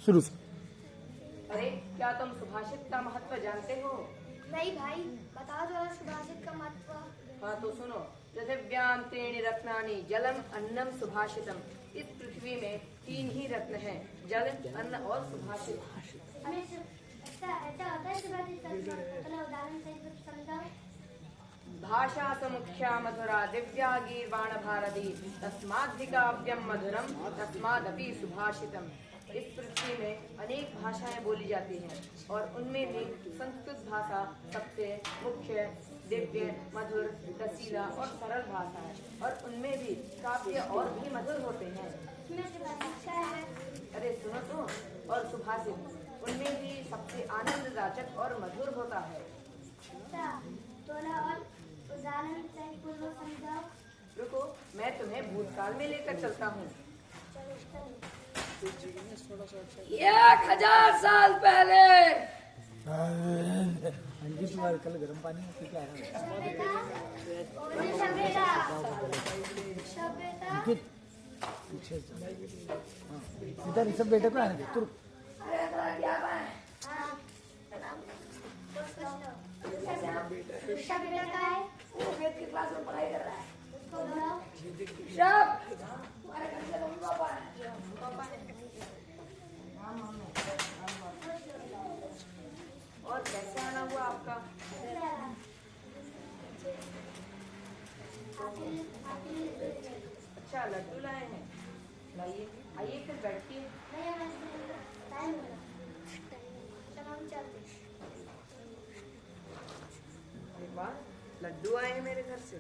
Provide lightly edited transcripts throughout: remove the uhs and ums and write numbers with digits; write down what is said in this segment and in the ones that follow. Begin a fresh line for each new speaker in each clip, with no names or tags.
शुरू से।
अरे क्या तुम सुभाषित का महत्व जानते हो?
नहीं भाई, बताओ जरा सुभाषित का महत्व।
हाँ तो सुनो। पृथिव्याम त्रीणि रत्नानि जलम अन्नम सुभाषितम। इस पृथ्वी में 3 ही रत्न हैं, जल, अन्न और सुभाषित।
ऐसा होता है सुभाषित का उदाहरण सहित समझाओ।
भाषा समुख्या मधुरा दिव्या गीर्वाण भारती तस्माद्धिकाव्यम मधुरम तस्मादपि सुभाषितम। इस पृथ्वी में अनेक भाषाएं बोली जाती हैं और उनमें भी संस्कृत भाषा सबसे मुख्य, दिव्य, मधुर, रसीला और सरल भाषा है और उनमें भी काव्य और भी मधुर होते हैं। अरे सुनो तो। और सुभाषित उनमें भी सबसे आनंददायक और मधुर होता है।
थोड़ा और उदाहरण सहित पूर्व समझाओ।
रुको, मैं तुम्हें भूतकाल में लेकर चलता हूँ। 1000 साल पहले।
जी तुम्हारे कल गर्म पानी में क्या है? इधर सब बेटे को आने दे। तुर
वेद की क्लास में पढ़ाई कर रहा है। और कैसे आना हुआ आपका? अच्छा, लड्डू लाए हैं। लाइए, आइए फिर बैठिए। अरे वाह, लड्डू आए हैं मेरे घर से।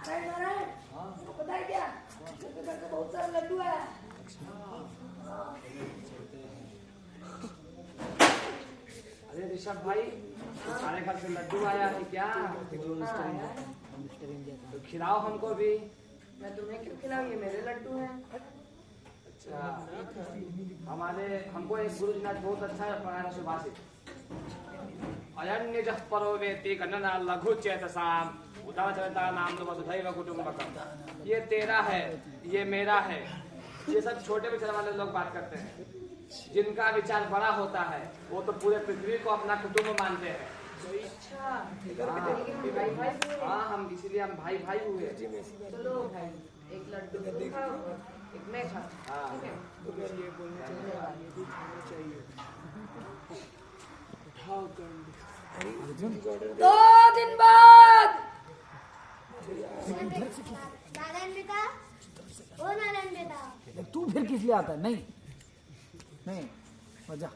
आपको पता है क्या? मेरे घर से बहुत सारे लड्डू आया है।
अरे ऋषभ भाई, हमारे घर से लड्डू आया है क्या? तो खिलाओ हमको भी।
मैं तुम्हें क्यों खिलाऊं? ये मेरे लड्डू हैं।
अच्छा, हमको एक गुरु जी ने बहुत अच्छा पढ़ाया था सुभाषित। अयन्य जः परो वेति कन्नना लघु चेतसाम उदाचरता नाम तो वसुधैव कुटुम्बकम। ये तेरा है, ये मेरा है। ये सब छोटे विचार वाले लोग बात करते हैं। जिनका विचार बड़ा होता है वो तो पूरे पृथ्वी को अपना कुटुंब मानते हैं।
अच्छा, भाई भाई हुए।
हाँ, हम इसीलिए हम भाई भाई हुए।
चलो भाई, एक लड्डू तुम खाओ, एक मैं खाऊं। ठीक है? 2 दिन बाद।
नारायण बेटा, ओ नारायण बेटा,
तू फिर किस लिए आता है? नहीं नहीं मजा।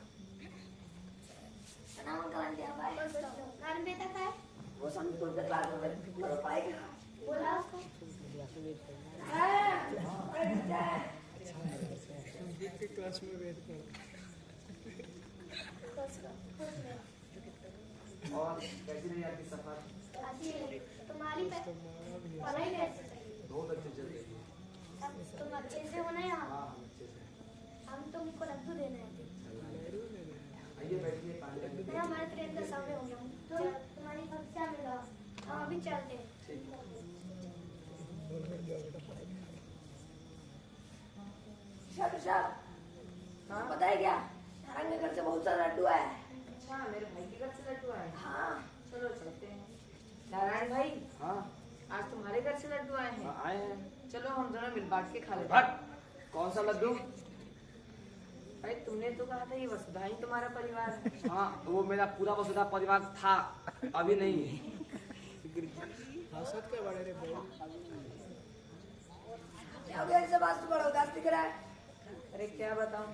नारायण बेटा का है?
वो संस्कृत के क्लास में पढ़ाई कर रहा है।
बोला उसको।
क्लास में वेट कर।
और कैसी रही आपकी सफर?
तुम्हारी पढ़ाई कैसे चली?
बहुत अच्छे चल रही है।
तुम अच्छे से हो ना यहाँ?
हाँ, हम अच्छे से।
हम तुमको लड्डू देने आए थे।
आइए बैठिए, पानी लड्डू।
हमारे ट्रेन का समय हो गया, तो तुम्हारी कक्षा में रहो, हम अभी चलते हैं।
हाँ पता है क्या? नारायण के घर से बहुत सारा लड्डू आया है। अच्छा, मेरे भाई के घर से लड्डू आए? हाँ, चलो चलते हैं। नारायण भाई,
हाँ,
आज तुम्हारे घर से लड्डू आए हैं?
आए हैं।
चलो हम दोनों मिल बांट के खा लेते हैं।
भट, कौन सा लड्डू?
भाई तुमने तो कहा था ये वसुधा ही तुम्हारा परिवार है।
हाँ, वो मेरा पूरा वसुधा परिवार था, अभी नहीं।
हंसत के बड़े रे भाई।
बड़ा उदास दिख रहा है। अरे क्या बताऊं,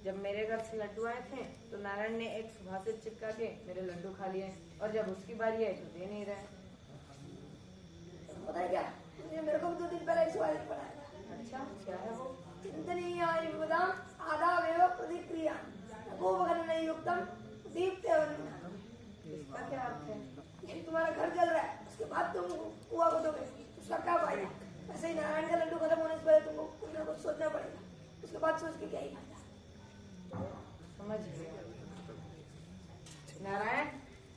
जब मेरे घर से लड्डू आए थे तो नारायण ने एक सुभाषित चिपका के मेरे लड्डू खा लिए और जब उसकी बारी आई तो दे नहीं रहे।
पता है क्या? मेरे को भी 2 दिन पहले सुभाषित पढ़ाया।
अच्छा, क्या है वो?
चिंतनीय युक्तम आदावेव प्रतिक्रिया गोवगन युक्तम दीप्तेवन्ना।
इसका क्या अर्थ है?
यदि तुम्हारा घर जल रहा है उसके बाद तुम कुआं खोदोगे, उसका क्या फायदा? ऐसे ही नारायण का लड्डू खत्म होने से पहले तुमको कुछ ना कुछ सोचना पड़ेगा, उसके बाद सोच के क्या ही फायदा।
समझ गया। नारायण,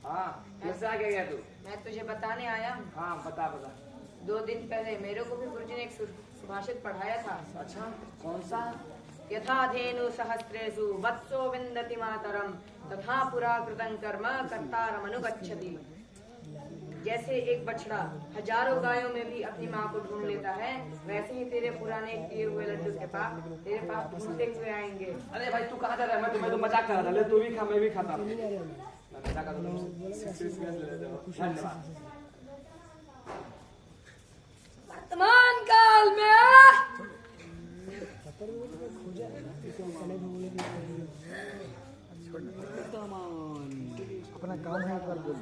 हाँ, कैसे आ गया तू?
मैं तुझे बताने आया हूँ।
हाँ, बता बता।
2 दिन पहले मेरे को भी गुरुजी ने एक सुभाषित पढ़ाया था।
अच्छा, कौन सा?
यथा धेनु सहस्रेषु वत्सो विन्दति मातरम तथा पुरा कृतं कर्म कर्तारमनुगच्छति। जैसे एक बछड़ा हजारों गायों में भी अपनी माँ को ढूंढ लेता है, वैसे ही तेरे पुराने किए हुए लड्डू के पास तेरे पास ढूंढते हुए आएंगे।
अरे भाई तू कहाँ जा रहा है? मैं तो मजाक कर रहा था। ले तू भी खा, मैं भी खाता। धन्यवाद।
वर्तमान काल में
अपना काम है कर बोल।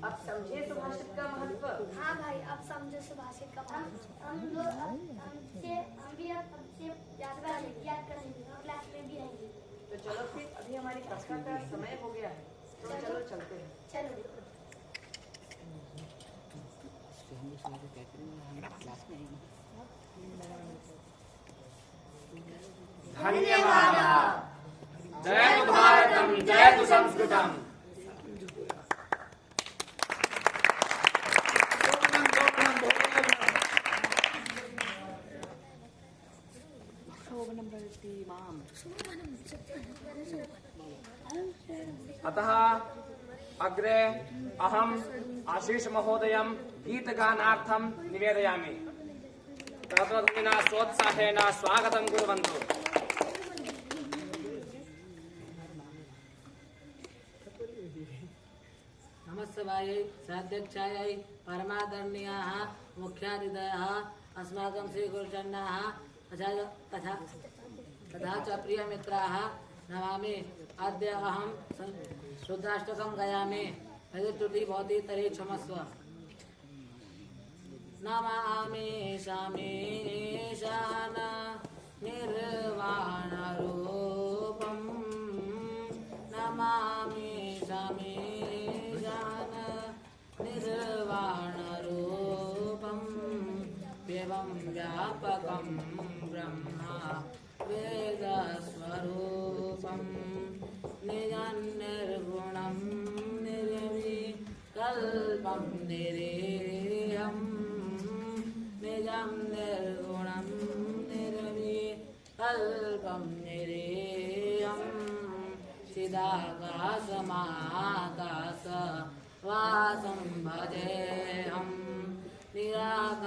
अब समझे सुभाषित का महत्व।
हाँ भाई, अब समझो सुभाषित का हम भी अब से याद करेंगे और क्लास में भी आएंगे।
तो चलो फिर, अभी हमारी कक्षा का समय हो गया है, तो चलो चलते हैं।
चलो।
धन्यवाद। जयतु भारतम, जयतु संस्कृतम। अतः अग्रे अहम आशीष महोदयं गीतगानार्थं निवेदयामि। तद्वद्विना सोत्साहेन स्वागतं कुर्वन्तु।
नमस्सभायै साध्यक्षायै परमादरणीयाः मुख्यातिथयः अस्माकं श्रीगुरुचरणाः तथा च प्रियमित्राः नमामि। अद्य अहं शुद्धाष्टकं गायामि। यदि त्रुटिः भवति तर्हि क्षमस्व। नमामि शमेशान निर्वाणरूपं नमामि शमेशान निर्वाणरूपं एवं व्यापकं ब्रह्मा वेदस्वरूपं निजं निर्गुणं निर्विकल्पं निरीहं निजं निर्गुणं निर्विकल्पं निरीहं चिदाकाशमाकाशवासं भजेऽहं निराकारमोङ्कारमूलं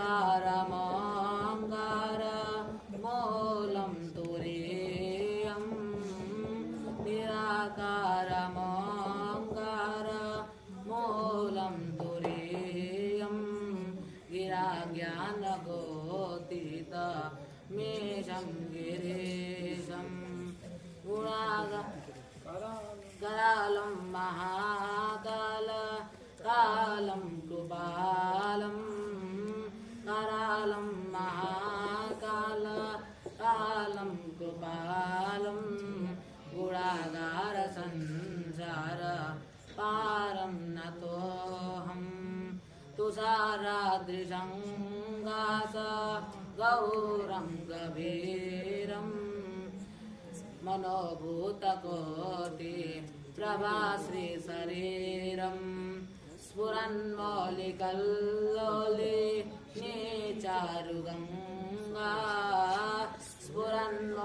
तुरीयं निराकारमोङ्कारमूलं तुरीयं गिराज्ञानगोतीतमेषं गिरीशं करालं महाकाल कालं कृपालं करालं महाकाल कालं कृपालं गुणागार संसार पारं नतोऽहं तुषाराद्रिशङ्गास गौरं गभीरं मनोभूतकोटि प्रभाश्री शरीरं स्फुरन्मौलिकल्लोले चारुगङ्गा स्फुरन्मौलिकल्लोले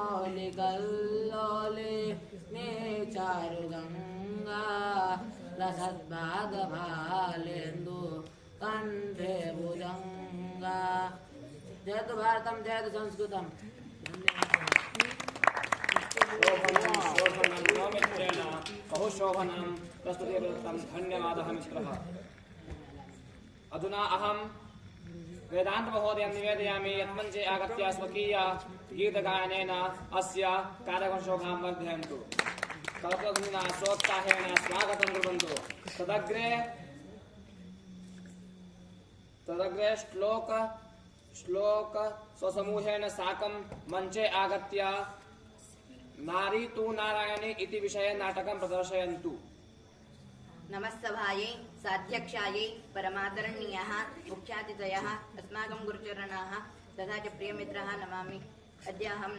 चारुगङ्गा लसद्भागभालेन्दु कंठे भुजंगा। जयतु भारतम, जयतु संस्कृतम।
बहुशोभनं प्रस्तुतिर्दत्तं। धन्यवादः मित्रः। अधुना अहं वेदांत महोदयं निवेदयामि यत् मञ्चे आगत्य स्वकीय गीतगायनेन अस्य कार्यक्रमशोभां वर्धयन्तु। कल्पध्वनिना सोत्साहेन स्वागतं कुर्वन्तु। तदग्रे श्लोक स्वसमूहेन साकं मञ्चे आगत्य नारी तु नारायणी इति विषये नाटकं प्रदर्शयन्तु।
नमस्सभायै साध्यक्षायै परमादरणीयाः मुख्यातिथयः अस्माकं गुरुचरणाः तथा च प्रियमित्राः नमामि। अद्य अहं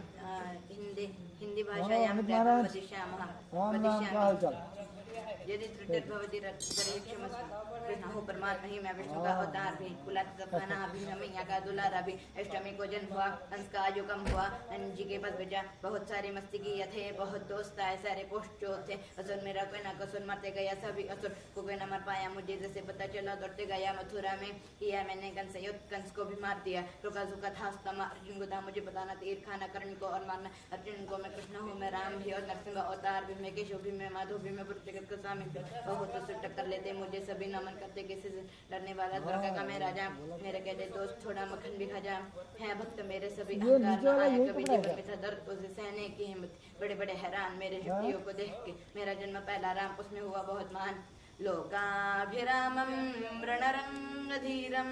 हिंदी भाषायां वदिष्यामः। यदि त्रुटिर्भवति तर्हि क्षमस्व। कृष्ण हो परमात्मा ही मैं विष्णु का अवतार भी, कुलात सपना भी, मैया का दुलारा भी, अष्टमी को जन्म हुआ, हंस का युगम हुआ, नंद जी के पास भेजा, बहुत सारी मस्ती की थे, बहुत दोस्त आए, सारे पोस्ट जो थे, असुर मेरा कोई ना कसुर, मरते गया सभी असुर, को कोई न मर पाया, मुझे जैसे पता चला, दौड़ते गया मथुरा में, किया मैंने कंस युद्ध, कंस को भी मार दिया, रुका झुका था स्तमा, अर्जुन को था मुझे बताना, तीर खाना, कर्ण को और मारना, अर्जुन को मैं कृष्ण हूँ, मैं राम भी और नरसिंह अवतार भी, मैं केशव भी, मैं माधव भी, मैं पुरुष जगत का स्वामी भी, बहुत तो टक्कर लेते मुझे सभी नमन करते, किसी से डरने वाला द्वारका का मैं राजा, मेरे कहते दोस्त थोड़ा मक्खन भी खा जा, है भक्त मेरे सभी अहंकार न आया, कभी जीवन में था दर्द उसे सहने की हिम्मत, बड़े बड़े हैरान मेरे शक्तियों को देख के, मेरा जन्म पहला राम उसमें हुआ बहुत महान, लोकाभिरामं रणरंगधीरं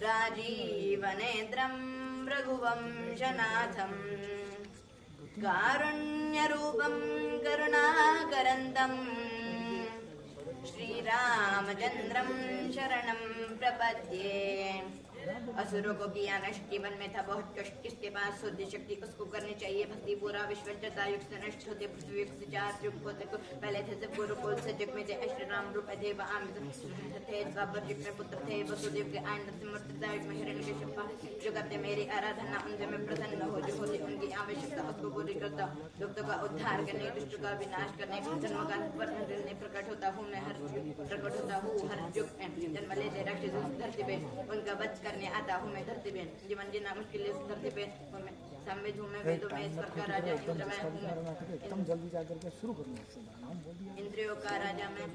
राजीवनेन्द्रं रघुवंशनाथं कारुण्यरूपं करुणाकरन्दं श्रीरामचन्द्रं शरणं प्रपद्ये। असुरों को किया नष्ट, जीवन में था बहुत कष्ट, किसके पास शुद्ध शक्ति उसको करनी चाहिए भक्ति, पूरा विश्व जता युग से नष्ट होते, पृथ्वी युग से 4 युग होते, पहले थे सब गुरुकुल से जग में थे अष्ट राम रूप थे, थे द्वापर युग में पुत्र थे वसुदेव के आय, नरसिंह युग में हिरण्यकशिपु, जो करते मेरी आराधना उनसे मैं प्रसन्न हो, जो होती उनकी आवश्यकता उसको पूरी करता, दुष्टों का उद्धार करने, दुष्ट का विनाश करने, जन्म का वर्णन प्रकट होता हूँ मैं हर युग, प्रकट होता हूँ हर युग में, जन्म लेते राक्षस धरती पे, उनका वध करने आता हूँ मैं धरती पे, जीवन जीना मुश्किल है धरती पे, मैं सामने हूँ मैं वेदों में ईश्वर का राजा इंद्र मैं हूँ,
जल्दी जाकर के शुरू करना,
इंद्रियों का राजा मैं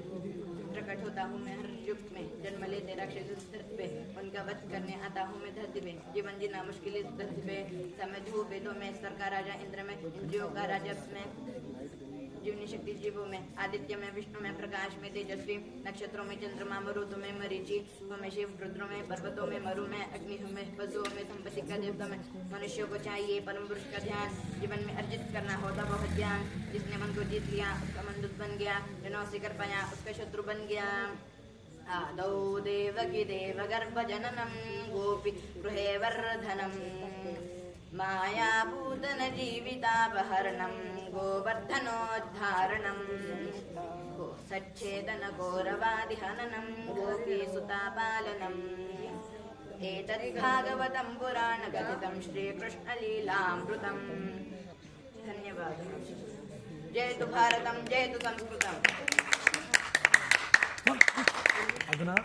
प्रकट होता हूँ मैं हर युग में, जन्म लेते राक्षस धरती पे, उनका वध करने आता हूँ मैं धरती पे, जीवन जीना मुश्किल है धरती पे, समझ हूँ वेदों में ईश्वर का राजा इंद्र में, इंद्रियों का राजा में जीवनी शक्ति जीवों में, आदित्य में विष्णु में, प्रकाश में तेजस्वी, नक्षत्रों में चंद्रमा, मरुदों में मरीचि, में शिव, रुद्रों में पर्वतों में मरु में, अग्नि में पशुओं में, संपत्ति का देवता में, मनुष्यों को चाहिए परम पुरुष का ध्यान, जीवन में अर्जित करना होता बहुत ज्ञान, जिसने मन को जीत लिया उसका मन दुष्ट बन गया, जो नौ से कर पाया उसका शत्रु बन गया। आदौ देवकी देवगर्भ जननम गोपी गृहे वर्धनम मायाभूतन जीवितापहरणं गोवर्धनोद्धारणं गो सच्छेदन गौरवादिहननं गोपीसुतापालनम् एतत् भागवतं पुराणकथितं श्रीकृष्णलीलामृतम्। धन्यवाद। जयतु भारतं जयतु संस्कृतम्।
अधुना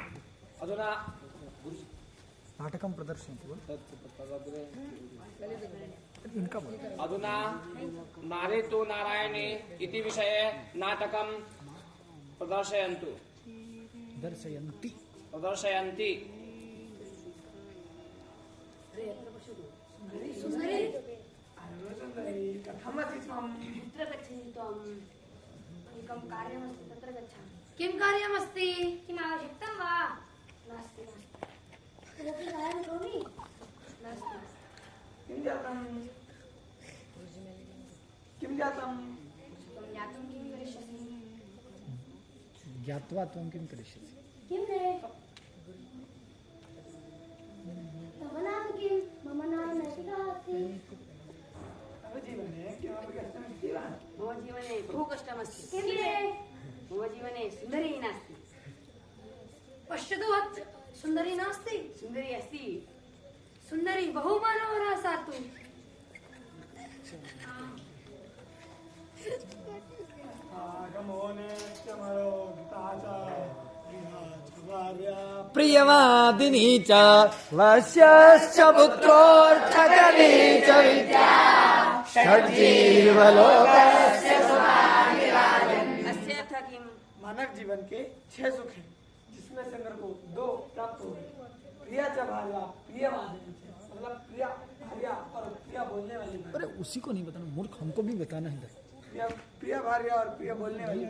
अधुना
नाटकं प्रदर्शयन्तु इनका
अधुना नारे तो नारायणे इति विषये नाटकं प्रदर्शयन्तु प्रदर्शयन्ति।
एकं कार्यमस्ति तत्र गच्छामि।
किं कार्यमस्ति?
किम् आवश्यकता वा? नास्ति नास्ति। कोऽपि कार्यं करोमि? नास्ति।
किं जातं? किं जातं?
त्वं ज्ञातुं किं करिष्यसि?
ज्ञात्वा त्वं किं करिष्यसि?
किं रे? तव नाम किं? मम नाम नैतिकः अस्ति।
तव जीवने किमपि कष्टमस्ति वा?
मम जीवने बहु कष्टमस्ति।
किं रे?
मम जीवने सुन्दरी नास्ति।
पश्यतु वत् सुन्दरी नास्ति।
सुन्दरी अस्ति।
सुन्दरी बहु मनोहरा सा तु।
प्रियवादिनी च वश्यश्च पुत्रोऽर्थकरी च विद्या षड्जीवलोकस्य
अस्य अर्थ किम?
मानव जीवन के 6 सुख हैं, जिसमें से मेरे को 2 प्राप्त हुए। प्रिया च भार्या प्रियवादिनी च, मतलब प्रिया भार्या और प्रिया बोलने वाली भार्या।
अरे उसी को नहीं बताना, मूर्ख हमको भी बताना है।
प्रिय भार्या और प्रिय बोलने वाली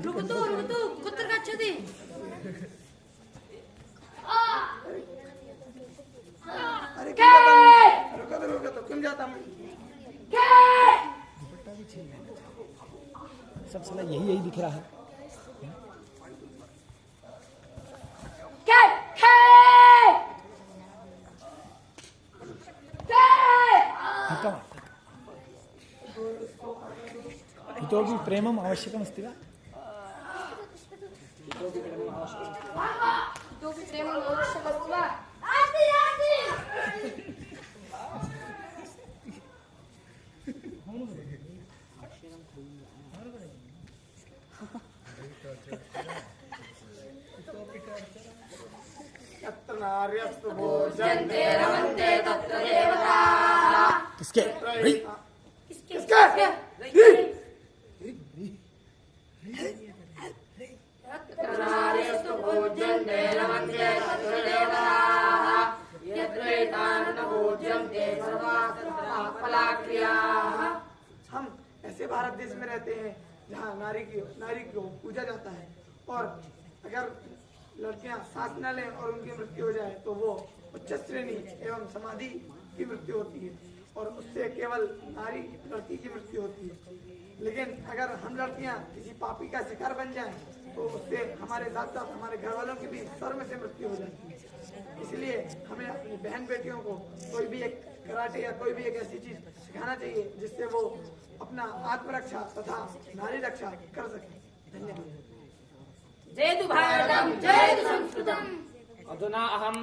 रुकतु कुत्र गच्छति?
अरे रुको किं जातं?
सब साला यही दिख रहा है।
Hey!
इतोपि प्रेमम् आवश्यकमस्ति वा?
इतोपि प्रेमम् आवश्यकमस्ति वा?
तत्र नार्यस्तु भोजन्ते
रमन्ते तत्र देवताः।
किसके?
तत्र नार्यस्तु भोजन्ते रमन्ते तत्र देवताः। यत्रैतान् न भोज्यन्ते सर्वाः तत्र फलाक्रियाः।
हम ऐसे भारत देश में रहते हैं जहाँ नारी को पूजा जाता है, और अगर लड़कियां सांस न लें और उनकी मृत्यु हो जाए तो वो उच्च श्रेणी एवं समाधि की मृत्यु होती है, और उससे केवल नारी लड़की की मृत्यु होती है। लेकिन अगर हम लड़कियां किसी पापी का शिकार बन जाएं तो उससे हमारे साथ साथ हमारे घर वालों की भी शर्म से मृत्यु हो जाती है। इसलिए हमें अपनी बहन बेटियों को कोई भी एक कराटे या कोई भी एक ऐसी चीज सिखाना चाहिए जिससे वो अपना आत्मरक्षा तथा नारी रक्षा कर सके। धन्यवाद।
जयतु भारतम, जयतु संस्कृतम।
अधुना अहम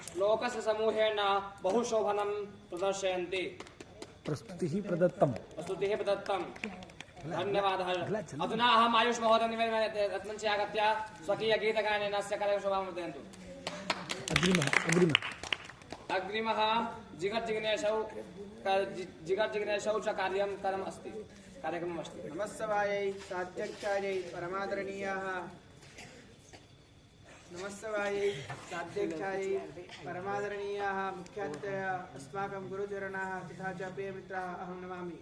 श्लोकस्य समूहेन बहुशोभनं प्रदर्शयन्ति।
प्रस्तुतिः प्रदत्तम्।
प्रस्तुतिः प्रदत्तं। धन्यवादः। अधुना अहम् आयुष महोदय निवेदनमञ्चे आगत्य स्वकीयगीतगायनेन अस्य कार्यशोभां वर्धयन्तु। अग्रिमः जिगर्जिग्नेशौ च कार्यक्रमम् अस्ति।
नमस्सवायै साध्यक्षायै परमादरणीयाः मुख्यातिथयः अस्माकं गुरुचरणाः तथा च प्रियमित्राः अहं नमामि।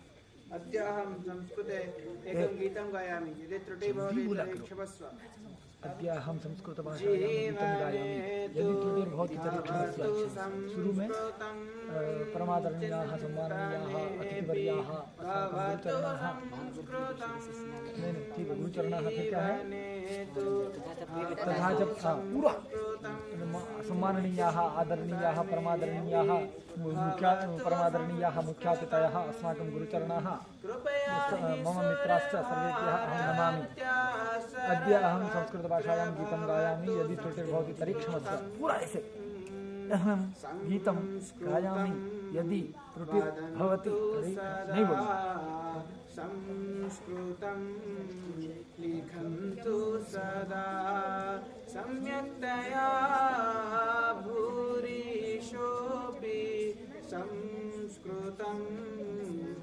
अद्य अहं संस्कृते एकं गीतं गायामि। यदि त्रुटिः भवति तर्हि क्षमस्व।
अद्य अहं संस्कृतभाषायां गीतं गायामि। यदि त्रुटिर्भवति तर्हि क्षमस्व। शुरू में परमादरणीयाः सम्माननीयाः अतिथिवर्याः गुरुचरणाः ठीक है, गुरुचरणाः फिर क्या है? तथा च पूरा सम्माननीयाः आदरणीयाः परमादरणीयाः मुख्यातिथयः अस्माकं गुरुचरणाः मम मित्राश्च सर्वेभ्यः अहं नमामि। अद्य अहं संस्कृतभाषायां गीतं गायामि। यदि त्रुटिर्भवति तर्हि क्षमस्व। पूरा ऐसे अहं गीतं गायामि। यदि त्रुटिर्भवति तर्हि नहीं बोलूँ।
संस्कृतं लिखन्तु सदा सम्यक्तया भूरिशोऽपि संस्कृतं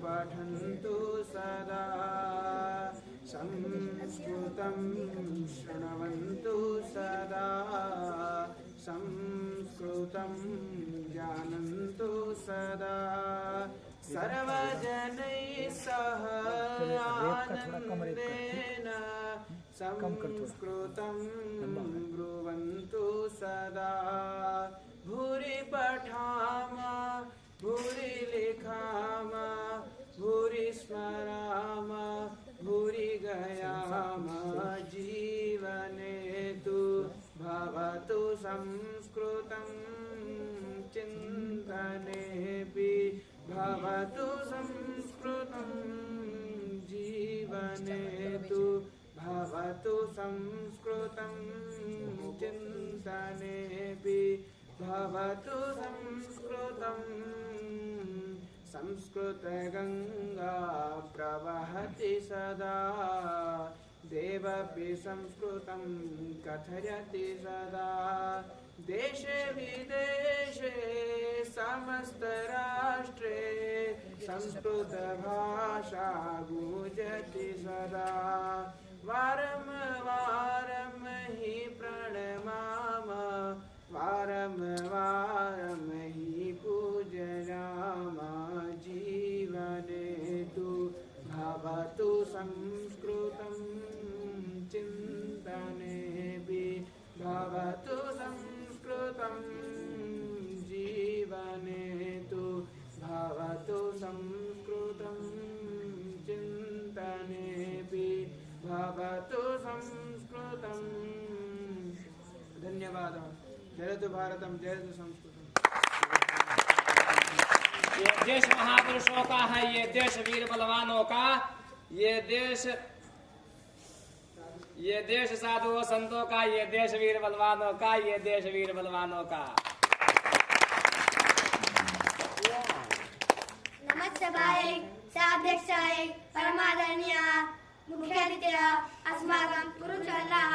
पठन्तु सदा संस्कृतं शृण्वन्तु सदा संस्कृतं जानन्तु सदा सर्वजनैः सह आनन्देन संस्कृतं ब्रुवन्तु सदा भूरि पठामः भूरि लिखामः भूरि स्मरामः भूरि गयामः जीवने तु भवतु संस्कृतं चिन्तनेऽपि भवतु संस्कृतं जीवने तु भवतु संस्कृतं चिन्तनेऽपि भवतु संस्कृतं संस्कृतगङ्गा प्रवहति सदा देवपि संस्कृतं कथयति सदा देशे विदेशे समस्तराष्ट्रे संस्कृतभाषा गूंजति सदा वारं वारं हि प्रणमामः वारं वारं हि पूजयामः जीवने तु भवतु संस्कृतं चिन्तनेऽपि भवतु संस्कृतं जीवने तु भवतु संस्कृतं चिन्तनेऽपि भवतु संस्कृतं। धन्यवादः। जयतु भारतम जयतु संस्कृतम।
ये देश महापुरुषों का है, ये देश वीर बलवानों का, ये देश साधुओं संतों का, ये देश वीर बलवानों का, ये देश वीर बलवानों का।
नमस्ते साध्यक्षाय परमादरणीय मुख्यातिथ्यः अस्माकं गुरुचरणाः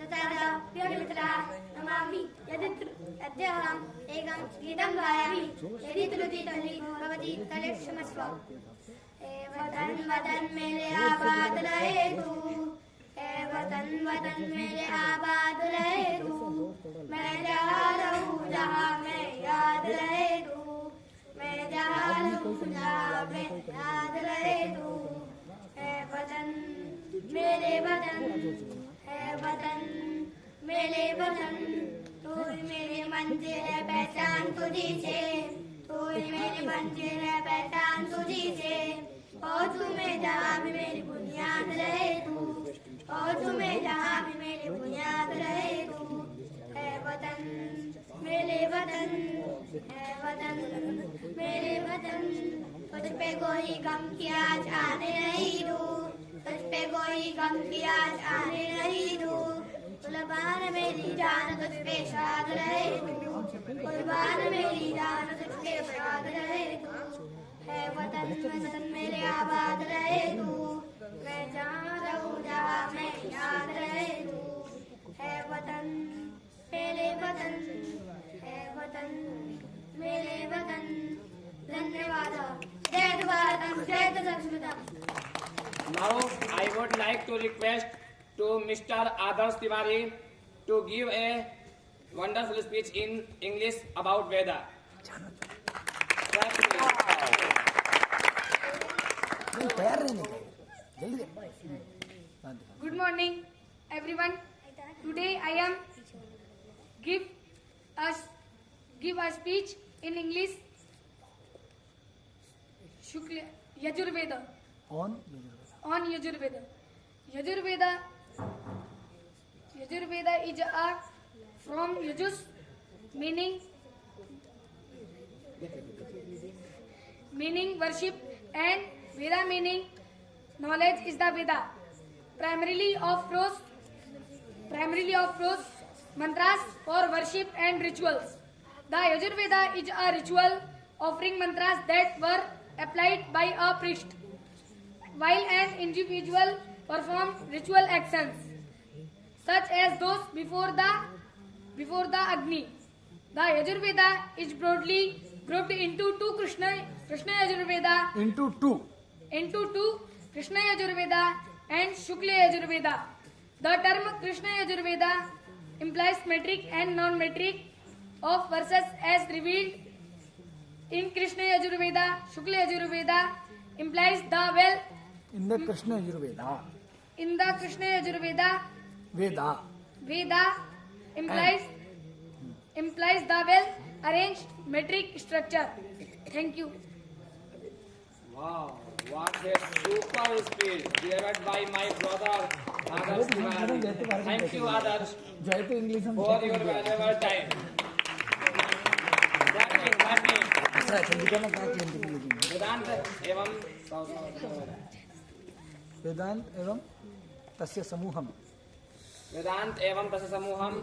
तथा प्रियमित्राः नमामि। अद्य अहम् एकं गीतं गायामि। यदि त्रुटि तर्हि भवती तर्हि क्षमस्व। वतन वतन मेरे आबाद रहे तू, वतन वतन मेरे आबाद रहे तू, मैं जहाँ रहूँ जहाँ मैं याद रहे तू, मैं जहाँ रहूँ जहाँ मैं याद रहे तू। है वतन मेरे वतन, है वतन मेरे वतन, तू ही मेरी मंजिल है पहचान तुझी से, तू ही मेरी मंजिल है पहचान तुझी से। और तुम्हें जहाँ भी मेरी बुनियाद रहे तू, और तुम्हें जहाँ भी मेरी बुनियाद रहे तू। है वतन मेरे वतन, है वतन मेरे वतन, तुझ पे कोई गम की आज आने नहीं दूँ, तुझ पे कोई गम की आज आने नहीं दूँ। कुर्बान मेरी जान तुझ पे शाद रहे तू, कुर्बान मेरी जान तुझ पे शाद रहे तू। है वतन वतन मेरे आबाद रहे तू, मैं जहाँ रहूँ जहाँ मैं याद रहे तू। है वतन मेरे वतन, है वतन मेरे वतन। धन्यवाद। जय भारतम जय संस्कृतम।
Now I would like to request to Mr. Adarsh Tiwari to give a wonderful speech in English about Veda.
Good morning, everyone. Today I am give a speech in English. Yajurveda. On Yajurveda. Yajurveda is a from Yajus, meaning worship, and Veda meaning knowledge is the Veda. Primarily of prose, mantras for worship and rituals. The Yajurveda is a ritual offering mantras that were applied by a priest while an individual performed ritual actions such as those before the Agni. The Yajurveda is broadly grouped into two Krishna Yajurveda
Into two
Krishna Yajurveda and Shukla Yajurveda. The term Krishna Yajurveda implies metric and non-metric of verses as revealed in Krishna Yajurveda. Shukla Yajurveda implies the well.
in the Krishna Yajurveda.
In the Krishna Yajurveda,
Veda.
implies the well arranged metric structure. Thank you.
Wow, what a super speech delivered by my brother Adarsh Tiwari. Thank you, Adarsh,
Jai to English and
for your valuable time. Clapping. वेदांत एवं
वेदांत एवं तस्य समूहम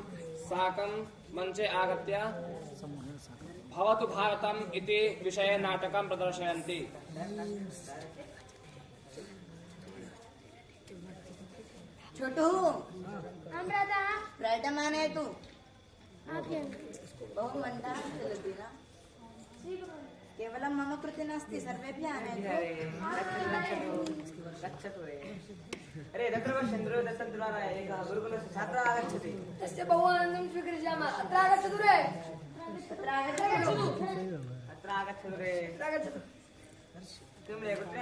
साकं मंचे आगत्य भवतु भारतम इति विषये नाटकं प्रदर्शयन्ति।
छोटू प्रयतमाने तू बहु मन्दा चलति न केवलं मम कृते नास्ति सर्वेभ्यः आनयतु।
अरे तत्र पश्यन्तु दत्तद्वारा एकः गुरुकुलस्य छात्रः आगच्छति।
तस्य बहु आनन्दं स्वीकरिष्यामः। अत्र आगच्छतु रे।
अत्र आगच्छतु रे। तुम्ही कुठे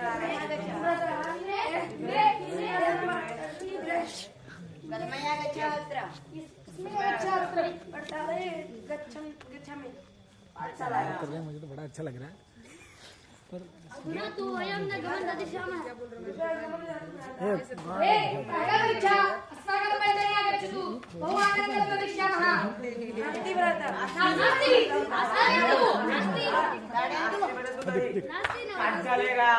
कथमया गच्छ अत्र
करने मुझे तो बड़ा अच्छा लग रहा है पर
अधुना तु वयं न गमनं ददिष्यामः।
अस्माकं गच्छतु बहु आनन्देन भविष्यामः
नास्ति भ्राता
नास्ति
चलेगा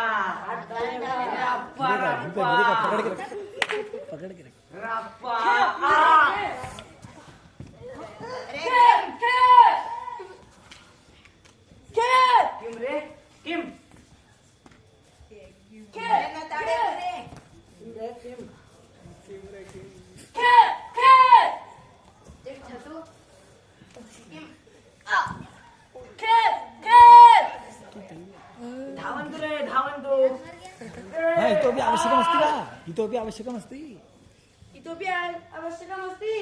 पकड़ के रख
रप्पा किम रे किम धावन्तु रे धावन्तु
इतोपि आवश्यकमस्ति वा इतोपि आवश्यकमस्ति
इतोपि आवश्यकमस्ति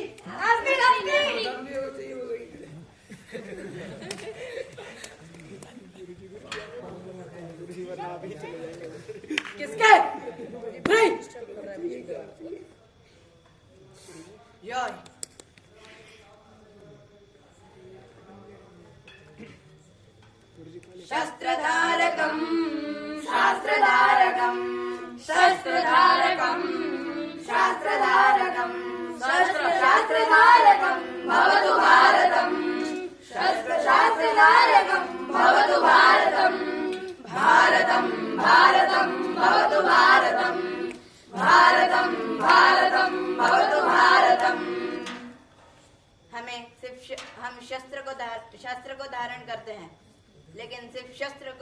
किसके
योय शस्त्रधारकं शास्त्रधारकं शस्त्रधारकं शास्त्रधारकं शस्त्रशास्त्रधारकं भवतु भारतम् शस्त्रशास्त्रधारकं भवतु भारतम् भारतं भारतं भवतु भारतम् भारतं भारतं भवतु भारतम् हम शस्त्र को धारण करते हैं, लेकिन सिर्फ शस्त्र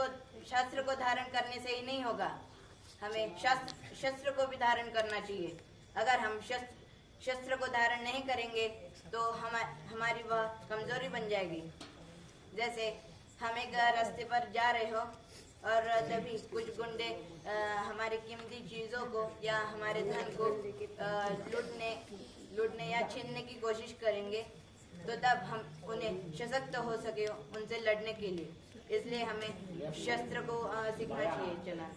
को धारण करने से ही नहीं होगा, हमें शस्त्र को भी धारण करना चाहिए। अगर हम शस्त्र को धारण नहीं करेंगे तो हमारी वह कमजोरी बन जाएगी। जैसे हम एक रास्ते पर जा रहे हो और तभी कुछ गुंडे हमारी कीमती चीजों को या हमारे धन को लूटने या छीनने की कोशिश करेंगे, तो तब हम उन्हें सशक्त हो सके उनसे लड़ने के लिए। इसलिए हमें शस्त्र को सीखना चाहिए चलाना।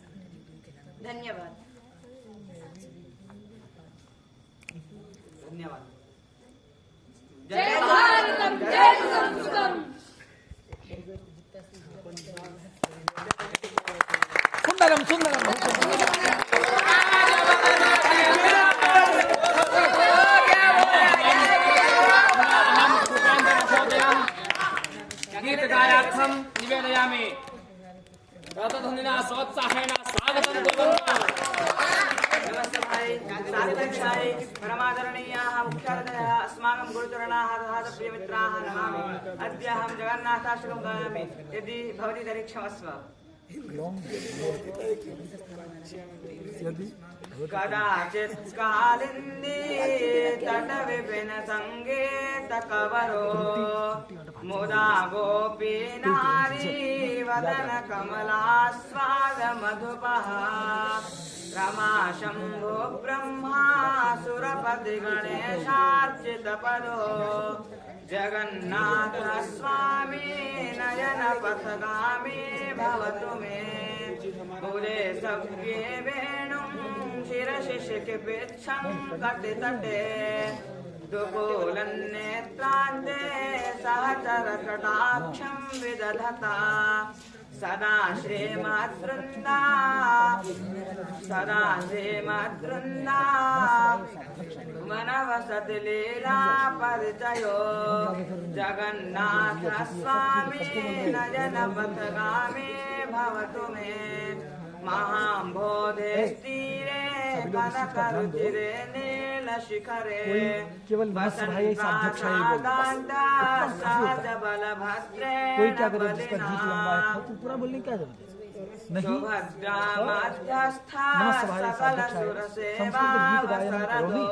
धन्यवाद।
धन्यवाद।
जय भारतम जय संस्कृतम।
सुंदरम सुंदरम
गीतगायार्थं निवेदयामि। रथध्वनिना सोत्साहेन स्वागतं कुर्वन्तु। नमस्ते भाई, साधुभाई, परमादरणीयाः मुख्यातिथयः अस्माकं गुरुचरणाः तथा प्रियमित्राः नमामि। अद्य अहं जगन्नाथाष्टकं गायामि, यदि भवति तर्हि क्षमस्व। कदाचित् कालिन्दी तटविपिन सङ्गीतकवरो मुदा गोपी नारी वदन कमलास्वादमधुपः रमा शम्भो ब्रह्मा सुरपति गणेशार्चितपदो जगन्नाथ स्वामी नयन पथगामी भवतु मे भुजे सव्ये वेणुं शिरसि शिखिपिच्छं कटितटे दुकूलन्नेत्रान्ते सहचरकटाक्षं विदधता सदा श्रीमद्वृन्दा मनवसति लीला परिचयो जगन्नाथ स्वामी नयन पथगामी भवतु मे महाम्बोधेस्तीरे कनकरुचिरे नीलशिखरे वसन्ताकान्ता सहज बलभद्रेण बलिना
पूरा बोलने क्या जरूरत है?
सुभद्रा मध्यस्था सकल सुरसेवा वसरतो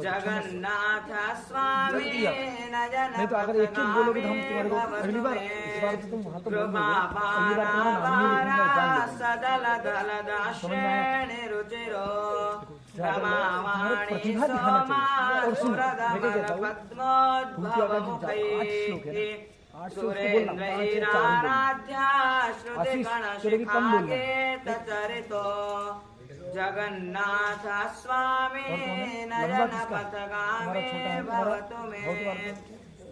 जगन्नाथ स्वामी नयन
नहीं तो अगर एक बोलोगे तो हम तुम्हारे को अगली बार इस बार तो तुम वहाँ तो
सदल दल दाश्रेणी रुचिरो रमावाणी सोमासुरदमल पद्मोद्भवमुखैः सुरेन्द्रैराराध्या श्रुतिगणशिखाकेतचरितो जगन्नाथ स्वामी नयन पथगामी भवतु मे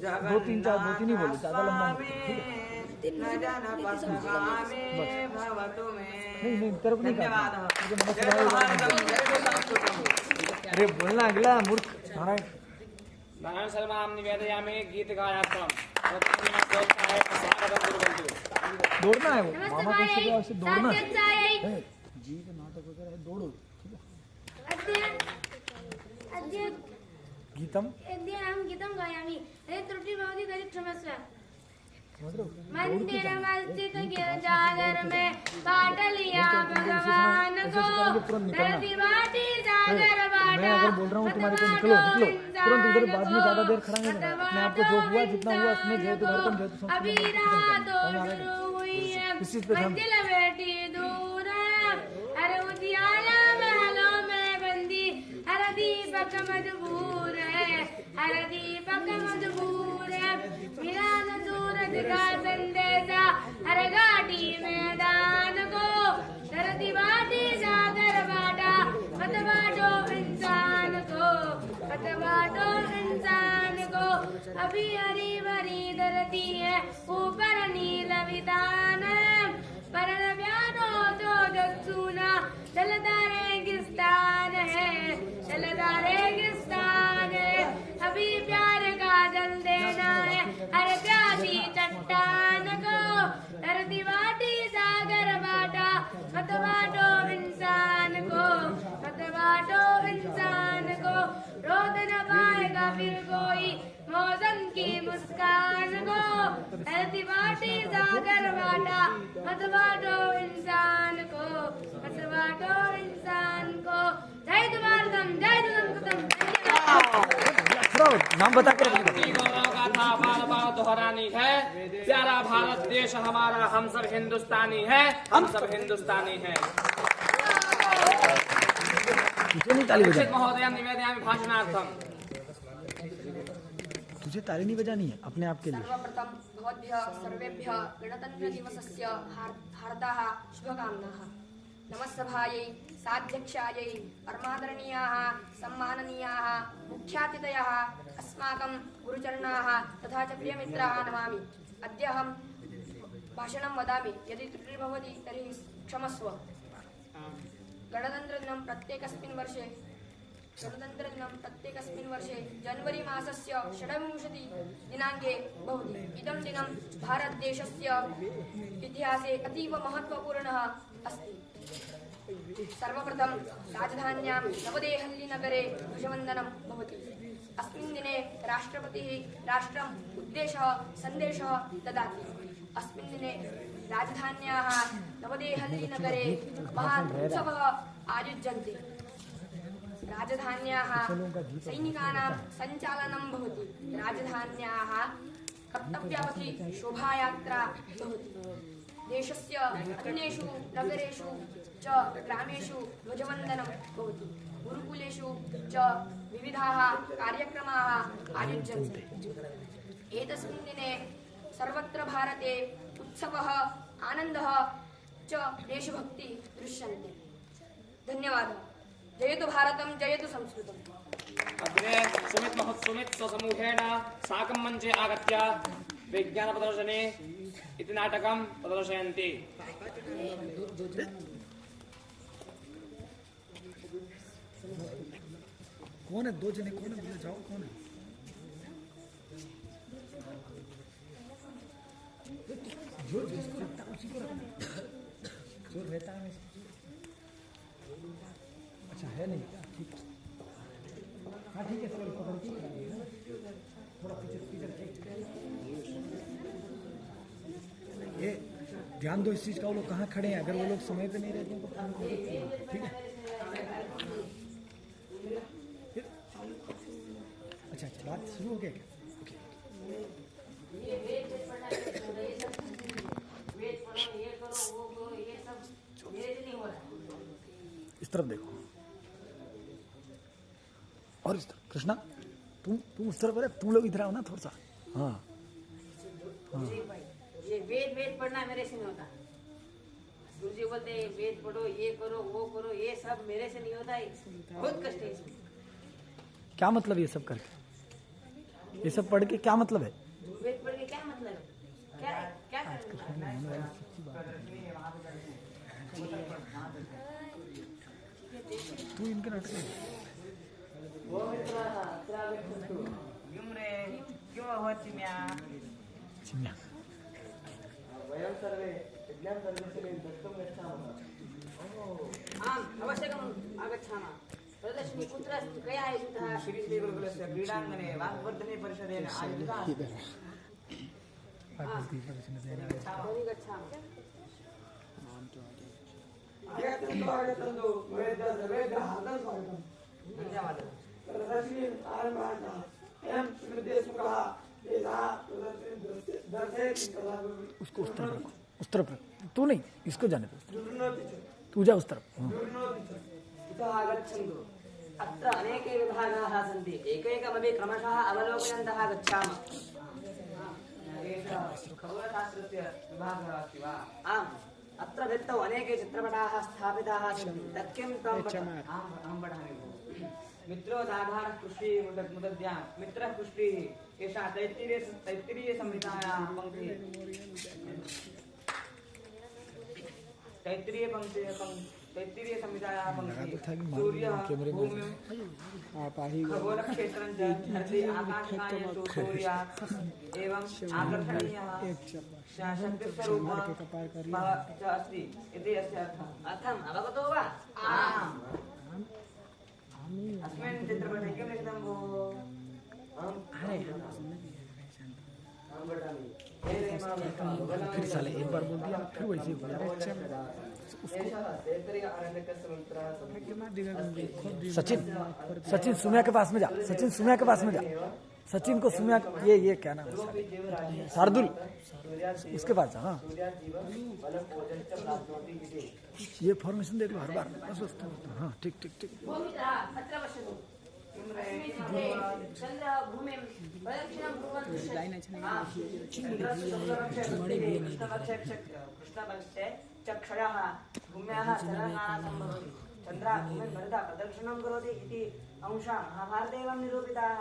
जगन्नाथ स्वामी
न जन पथगामे भवतु मे।
नहीं तेरे को नहीं
धन्यवाद।
अरे बोलना अगला मूर्ख नारायण।
नारायण शर्मा निवेदयामि गीत गायात्रम
दौड़ना है वो मामा को सुबह से दौड़ना है।
साध्यक्षायै
जी का नाटक वगैरह दौड़ो ठीक है।
अद्य
गीतम
अहं गीतं गायामि यदि त्रुटि भवति तर्हि क्षमस्व।
समझ रहे हो?
मंदिरमस्जिद गिरजाघर में बाट लिया भगवान को धरती बाटी सागर बाटा।
मैं अगर बोल रहा हूँ तुम्हारे को निकलो निकलो तुरंत उधर बाद में ज्यादा देर खड़ा नहीं रहना। मैं आपको जो हुआ जितना हुआ उसमें जय तो भारतम जय तो
अभी रात शुरू हुई है मंजिल बेटी दूर है। अरे उजियाला महलों में बंदी हर दीपक मजबूर है। हर दीपक मजबूर है मेरा न सूरज का संदेशा हर घाटी मैदान को धरती बाटी सागर बाटा मत बाटो इंसान को मत बाटो इंसान को। अभी हरी भरी धरती है ऊपर नील विधान है पर व्यानो जो जगसुना चलता रेगिस्तान है चलता रेगिस्तान है। अभी प्यार का जल देना है हर प्यासी चट्टान को धरती बाटी सागर बाटा मत बाटो इंसान को मत बाटो इंसान को। रोक न पाएगा फिर कोई मौसम की मुस्कान को धरती बाटी सागर बाटा मत बाटो इंसान को मत बाटो इंसान को। जय भारतम जय संस्कृतम।
नाम बता कर
गाथा बार बार दोहरानी है। प्यारा भारत देश हमारा हम सब हिंदुस्तानी है हम सब हिंदुस्तानी है।
तुझे नहीं ताली बजानी
महोदय निवेदयामि भाषणार्थम।
तुझे ताली नहीं बजानी है अपने आप के लिए।
सर्वप्रथम भवद्भ्यः सर्वेभ्यः गणतन्त्र दिवसस्य हार्दाः शुभकामनाः। नमस्सभायै साध्यक्षायै परमादरणीयाः सम्माननीयाः मुख्यातिथयः अस्माकं गुरुचरणाः तथा च प्रियमित्राः नमामि। अद्य अहं भाषणं वदामि यदि त्रुटिर्भवति तर्हि क्षमस्व। गणतन्त्रदिनं प्रत्येकस्मिन् वर्षे जनवरी मासस्य 26 दिनाङ्के भवति। इदं दिनं भारतदेशस्य इतिहासे अतीव महत्त्वपूर्णः अस्ति। सर्वप्रथम राजधान्यां नवदेहल्लीनगरे ध्वजवन्दनं भवति। अस्मिन् दिने राष्ट्रपतिः राष्ट्रम् उद्देश्य सन्देशः ददाति। अस्मिन् दिने राजधान्याः नवदेहल्लीनगरे महान् उत्सवः आयोज्यन्ते। राजधान्याः सैनिकानां सञ्चालनं भवति। राजधान्याः कर्तव्यावधि शोभायात्रा भवति। देशस्य अन्येषु नगरेषु च ग्रामेषु ध्वजवन्दनं भवति। गुरुकुलेषु च विविधाः कार्यक्रमाः आयोज्यन्ते। एतस्मिन् दिने सर्वत्र भारते उत्सवः आनन्दः च देशभक्ति दृश्यन्ते। धन्यवादः। जयतु भारतं जयतु संस्कृतम्।
अग्रे सुमित स्वसमूहेन साकं मञ्चे आगत्य विज्ञानप्रदर्शने इति नाटकं प्रदर्शयन्ति।
कौन है? 2 जने कौन है? बोले जाओ कौन है? जो जिसको लगता है उसी को रखना। जो रहता है अच्छा है नहीं क्या? ठीक है हाँ ठीक है सर पकड़ के थोड़ा पीछे ये ध्यान दो इस चीज का। वो लोग कहाँ खड़े हैं? अगर वो लोग समय पे नहीं रहते हैं तो ठीक है। अच्छा बात शुरू हो गया क्या? ओके इस तरफ देखो और इस तरफ। कृष्णा तुम उस तरफ है, तुम लोग इधर आओ ना थोड़ा सा। हाँ हाँ
ये वेद पढ़ना मेरे से नहीं होता। गुरुजी बोलते हैं वेद पढ़ो, ये करो, वो करो, ये सब मेरे से नहीं होता है। बहुत कष्ट है इसमें।
क्या मतलब ये सब करके? ये सब पढ़ के क्या मतलब है?
वेद पढ़ के क्या मतलब है? क्या
तू इनके नाटक चिम्या
वयं सर्वे यज्ञं सर्वस्य द्रष्टुं गच्छामः।
आम् अवश्यकम् आगच्छामः। प्रदर्शनी कुत्र अस्ति? कया आयोजितः?
श्रीश्रीगुरुकुलस्य क्रीडाङ्गणे वाग्वर्धने परिषदेन आयोजितः अस्ति।
तर्हि गच्छामः।
आगच्छन्तु सर्वेभ्यः हार्दं स्वागतम्।
धन्यवादः।
प्रदर्शनी आरम्भः। अयं श्रीदेशमुखः एषः प्रदर्शनी दर्शयति तदा
उसको उस तरफ रखो, उस तरफ रखो। तू नहीं, इसको जाने दो।
दुर्नोति च
तू जा उस तरफ।
दुर्नोति च
इतः आगच्छन्तु। अत्र अनेके विभागाः सन्ति। एकैकमपि क्रमशः अवलोकयन्तः गच्छामः।
एषः खगोलशास्त्रस्य विभागः अस्ति वा?
आम् अत्र भित्तौ अनेके चित्रपटाः स्थापिताः सन्ति। तत् किं त्वं वद?
अहं पठामि। मित्रोदाधारः कृष्टिः मुदद्यां मित्रः कृष्टिः एषा तैत्तिरीयसंहितायाः पङ्क्तिः तैत्तिरीयसंहितायाः पङ्क्तिः सूर्यः भूमिं खगोलक्षेत्रं च धरति आकाशकायस्तु सूर्यः एवं आकर्षणीयः शक्तिस्वरूपः च अस्ति इति अस्य अर्थः।
अर्थम् अवगतो वा?
आम्। अस्मिन् चित्रपटे किं लिखितं भोः?
फिर साले एक बार बोल दिया फिर वैसे ही बोला। सचिन सचिन सुम्या के पास में जा, सचिन सुम्या के पास में जा, सचिन को सुम्या ये क्या नाम है? शार्दुल, उसके पास जा। हाँ ये फॉर्मेशन देख लो हर बार। हाँ ठीक ठीक ठीक।
अत्र पश्यतु। चन्द्रः भूमिं प्रदक्षिणं कुर्वन् कृष्णपक्षे चक्षुषः भूम्याः चलनार्थं भवति। चन्द्रः भूमिं परितः प्रदक्षिणं करोति इति अंशाः महाभारते एवं निरूपिताः।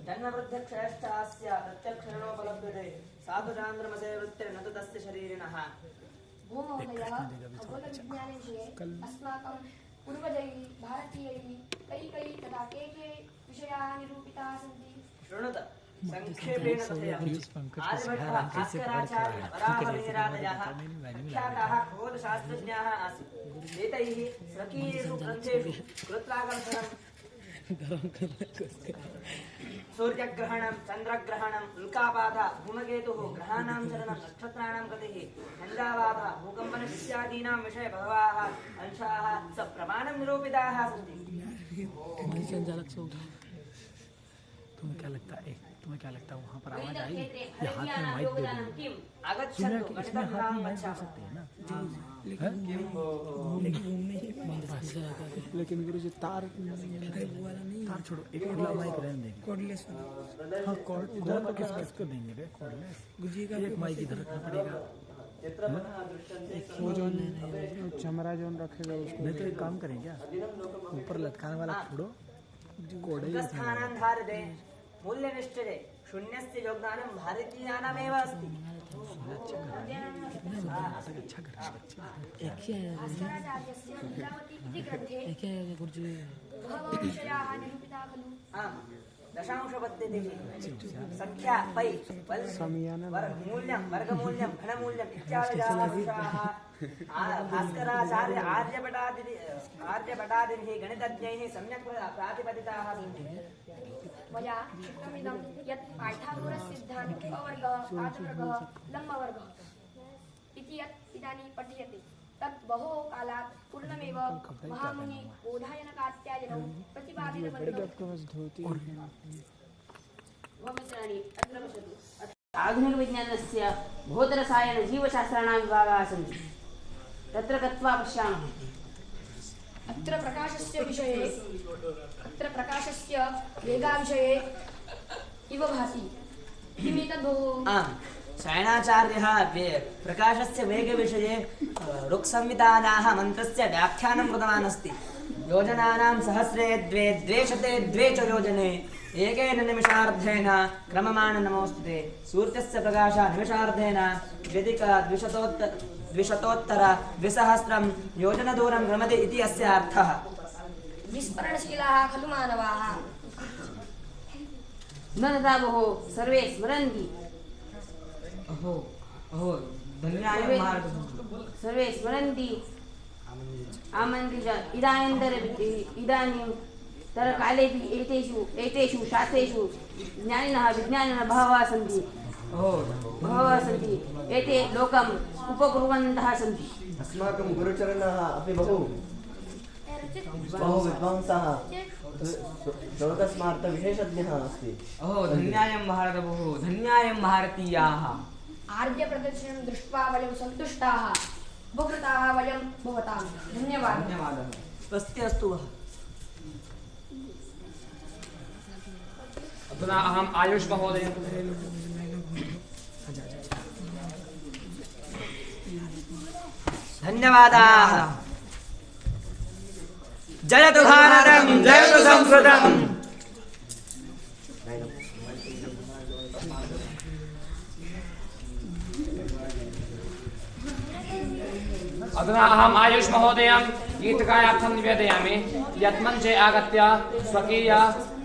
जन्मवृद्ध्यक्षयश्च अस्य प्रत्यक्षरणोपलभ्यते साधु चान्द्रमसे वृत्तिर्न तु तस्य शरीरिणः।
भूमहोदयः खगोलविज्ञाने विषये अस्माकं पूर्वजैः भारतीयैः कैः तथा के विषयाः निरूपिताः सन्ति?
शृणुत संक्षेपेण कथयामि। आर्यभट्टः भास्कराचार्यः वराहमिहिरादयः प्रख्याताः खगोलशास्त्रज्ञाः आसन्। एतैः स्वकीयेषु ग्रन्थेषु कृत्राकर्षणं सूर्यग्रहणं चन्द्रग्रहणं उल्कापातः धूमकेतुः ग्रहाणां चलनं नक्षत्राणां गतिः छन्दावातः भूकम्पन इत्यादीनां विषये बहवः अंशाः सप्रमाणं निरूपिताः सन्ति।
तुम्हें क्या लगता है वहाँ पर आवाज आई? ये हाथ में माइक दे देंगे।
आगच्छन्तु
इसमें हाथ में माइक दे सकते हैं ना? लेकिन गुरु जी तार छोड़ो, एक खुला माइक रहने देंगे। कॉर्डलेस। हाँ कॉर्ड इधर तो किसको देंगे रे? कॉर्डलेस। एक माइक इधर रखना पड़ेगा। वो जो चमड़ा जो रखेगा उसको नहीं तो एक काम करेंगे क्या, ऊपर लटकाने वाला छोड़ो, कोड़े
मूल्यनिष्ठते शून्यस्य योगदानं भारतीयानामेव अस्ति।
भास्कराचार्यस्य लीलावती इति ग्रन्थे बहवः विषयाः निरूपिताः खलु?
आम् दशांशपद्धतिः संख्या पै मूल्यं वर्गमूल्यं घनमूल्यम् इत्यादयः अंशाः भास्कराचार्य आर्यभटादिभिः गणितज्ञैः सम्यक् प्रातिपदिताः सन्ति।
मया श्रुतमिदं यत् पायथागोरससिद्धान्त अवर्गः आतवर्गः लम्बवर्गः इति यत् इदानीं पठ्यते तत् बहु कालात् पूर्णमेव महामुनि बोधायनकात्यायनौ प्रतिपादितवन्तौ।
आधुनिकविज्ञानस्य भौतरसायनजीवशास्त्राणां विभागाः सन्ति। तत्र गत्वा पश्यामः।
अत्र प्रकाशस्य वेगाविषये इव भाति। किमेतद् भोः?
आम् सायणाचार्यः प्रकाशस्य वेगविषये ऋक्संहितायाः मन्त्रस्य व्याख्यानं कृतवान् अस्ति।
योजनानां सहस्रे द्वे द्वेशते द्वे च योजने एकेन निमिषार्धेन क्रममाण नमोस्तुते सूर्यस्य प्रकाशः निमिषार्धेन व्यधिका द्विशतोत्तर 200 योजनदूरं गमति इति अस्य अर्थः।
विस्मरणशीलाः खलु मानवाः।
न तथा बहु सर्वे स्मरन्ति।
अहो अहो धन्याय
सर्वे स्मरन्ति आमन्त्रित इदानीन्तरकालेऽपि एतेषु शास्त्रेषु ज्ञानिनः विज्ञानिनः बहवः सन्ति एते लोकम् उपकुर्वन्तः सन्ति।
अस्माकं गुरुचरणः अपि बहु विद्वांसः श्लोकस्मार्थविशेषज्ञः अस्ति।
अहो धन्यायं भारत बहु धन्यायं भारतीयाः।
आर्य प्रदर्शनं दृष्ट्वा वयं सन्तुष्टाः उपकृताः वयं भवतां धन्यवादः।
धन्यवादः। स्वस्ति अस्तु वः।
अधुना अहम् आयुष महोदय
धन्यवादाः। जयतु भारतं जयतु संस्कृतम्।
अधुना अहम् आयुष महोदयं गीतगायनार्थं निवेदयामि। यत्मञ्चे आगत्य स्वकीय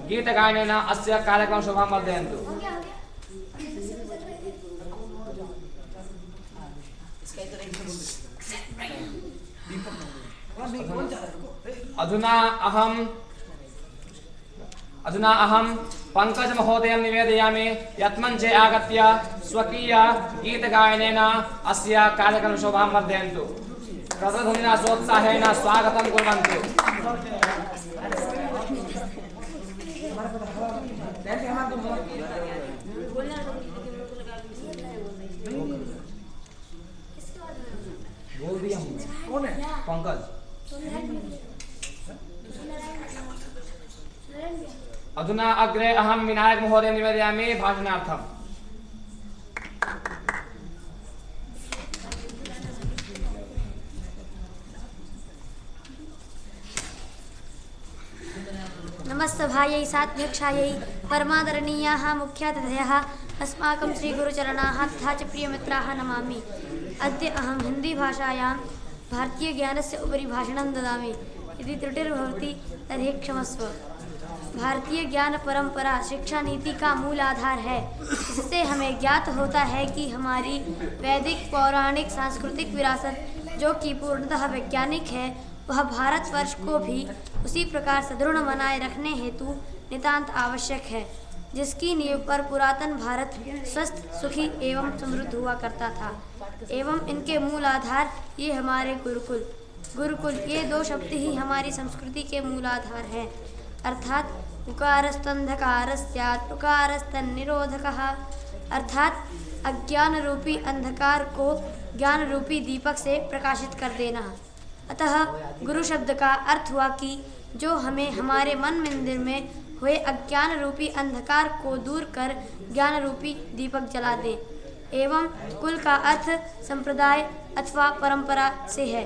गीतगायनेन अस्य कार्यक्रमं शोभां वर्धयन्तु। अधुना अहं पंकज महोदयं निवेदयामि। यत्मञ्चे आगत्य स्वकीय गीतगायनेन अस्य कार्यक्रमं शोभां वर्धयन्तु। प्रथमध्वनिना सोत्साहेन स्वागतं कुर्वन्तु।
बोल दिया कौन है?
पंकज।
अधुना अग्रे अहं विनायक महोदयं निवेदयामि भाषणार्थम्।
नमस्तभायै साध्यक्षायै परमादरणीयाः मुख्यातिथयः अस्माकं श्रीगुरुचरणाः तथा च प्रियमित्राः नमामि। अद्य अहं हिन्दीभाषायां भारतीयज्ञानस्य उपरि भाषणं ददामि। यदि त्रुटिर्भवति तर्हि क्षमस्व। भारतीय ज्ञान परंपरा शिक्षा नीति का मूल आधार है। इससे हमें ज्ञात होता है कि हमारी वैदिक पौराणिक सांस्कृतिक विरासत जो कि पूर्णतः वैज्ञानिक है वह भारतवर्ष को भी उसी प्रकार सुदृढ़ बनाए रखने हेतु नितांत आवश्यक है, जिसकी नींव पर पुरातन भारत स्वस्थ सुखी एवं समृद्ध हुआ करता था। एवं इनके मूल आधार ये हमारे गुरुकुल ये दो शब्द ही हमारी संस्कृति के मूलाधार हैं। अर्थात उकारस्तंधकारस्यात् उकारस्तन्निरोधकः, अर्थात अज्ञान रूपी अंधकार को ज्ञान रूपी दीपक से प्रकाशित कर देना। अतः गुरु शब्द का अर्थ हुआ कि जो हमें हमारे मन मंदिर में हुए अज्ञान रूपी अंधकार को दूर कर ज्ञान रूपी दीपक जला दे। एवं कुल का अर्थ संप्रदाय अथवा परंपरा से है।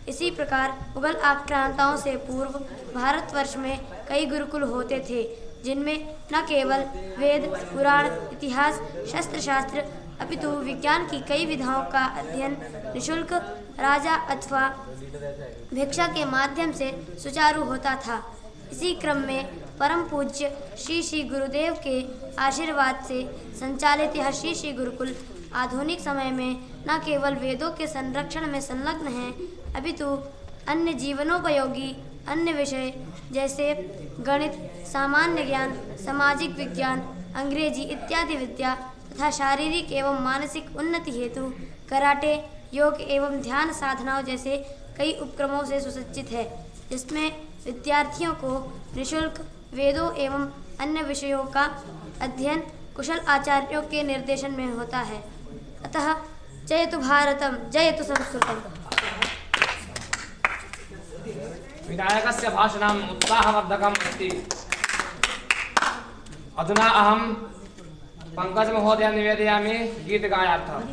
इसी प्रकार मुगल आक्रांताओं से पूर्व भारतवर्ष में कई गुरुकुल होते थे, जिनमें न केवल वेद पुराण इतिहास शस्त्र शास्त्र अपितु विज्ञान की कई विधाओं का अध्ययन निःशुल्क राजा अथवा भिक्षा के माध्यम से सुचारू होता था। इसी क्रम में परम पूज्य श्री श्री गुरुदेव के आशीर्वाद से संचालित यह श्री श्री गुरुकुल आधुनिक समय में न केवल वेदों के संरक्षण में संलग्न है अपितु अन्य जीवनोपयोगी अन्य विषय जैसे गणित, सामान्य ज्ञान, सामाजिक विज्ञान, अंग्रेजी इत्यादि विद्या तथा शारीरिक एवं मानसिक उन्नति हेतु कराटे, योग एवं ध्यान साधनाओं जैसे कई उपक्रमों से सुसज्जित है, जिसमें विद्यार्थियों को निःशुल्क वेदों एवं अन्य विषयों का अध्ययन कुशल आचार्यों के निर्देशन में होता है। अतः जयतु भारतम जयतु संस्कृतम।
विनायकस्य भाषणम् उत्साहवर्धकम् अस्ति। अधुना अहं पंकज महोदयं निवेदयामि गीतगायनार्थम्।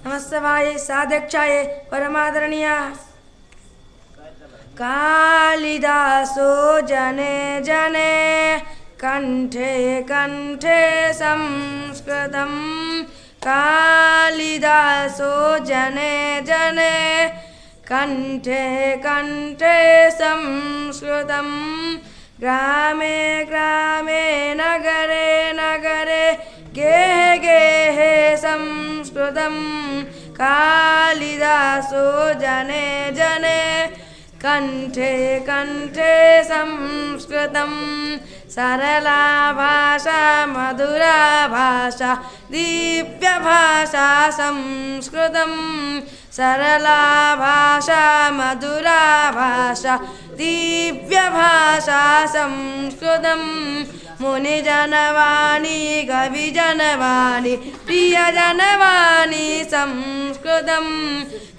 नमस्तवाय साध्यक्षाय परमादरणीय कालिदासो जने जने कंठे कंठे संस्कृतं कालिदासो जने जने कंठे कंठे संस्कृतं ग्रामे ग्रामे नगरे नगरे गेहे गेहे संस्कृतं कालिदासो जने जने कंठे कंठे संस्कृतं सरला भाषा मधुरा भाषा दिव्य भाषा संस्कृतं सरला भाषा मधुरा भाषा दिव्य भाषा संस्कृतं मुनिजनवाणी कविजनवाणी प्रियजनवाणी संस्कृतं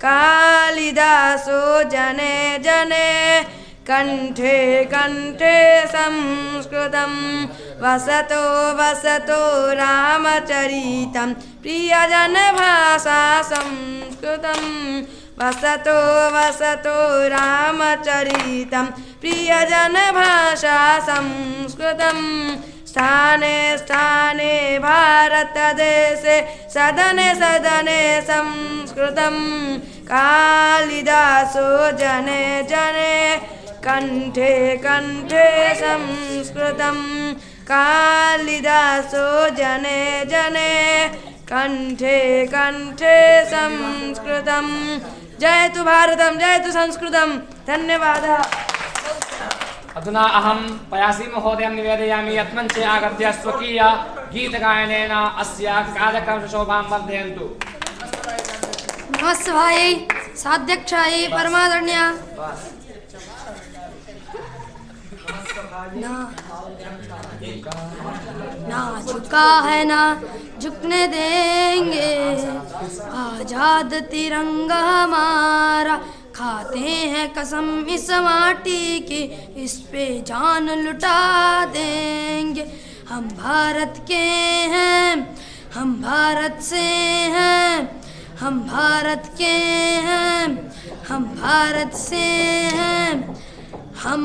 कालिदासो जने जने कंठे कंठे संस्कृतं वसतो वसतो रामचरितं प्रियजनभाषा संस्कृतं वसतो वसतो रामचरितं प्रियजनभाषा संस्कृतं स्थाने स्थाने भारतदेशे सदने सदने संस्कृतं कालिदासो जने जने कंठे कंठे संस्कृतं कालिदासो जने जने कंठे कंठे संस्कृतं जयतु भारतं जयतु संस्कृतं धन्यवादः।
अधुना अहं पयासी महोदयं निवेदयामि यत् मञ्चे आगत्य स्वकीय गीतगायनेन अस्य कार्यक्रमशोभां वर्धयन्तु।
नमस्वाय साध्यक्षाय परमादरणीय ना झुका है ना झुकने देंगे आजाद तिरंगा हमारा खाते हैं कसम इस माटी की इस पे जान लुटा देंगे हम भारत के हैं हम भारत से हैं हम भारत के हैं हम भारत से हैं हम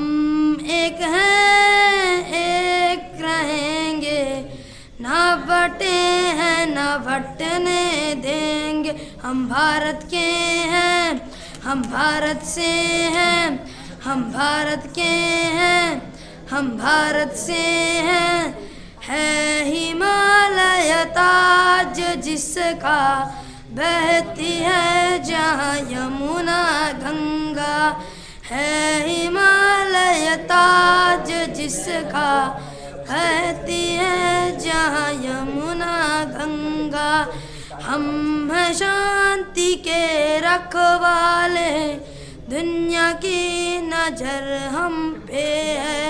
एक हैं एक रहेंगे ना बटे हैं ना बटने देंगे हम भारत के हैं हम भारत से हैं हम भारत के हैं हम भारत से हैं है हिमालय ताज जिसका बहती है जहाँ यमुना गंगा है हिमालय ताज जिसका बहती है जहाँ यमुना गंगा हम हैं शांति के रखवाले दुनिया की नजर हम पे है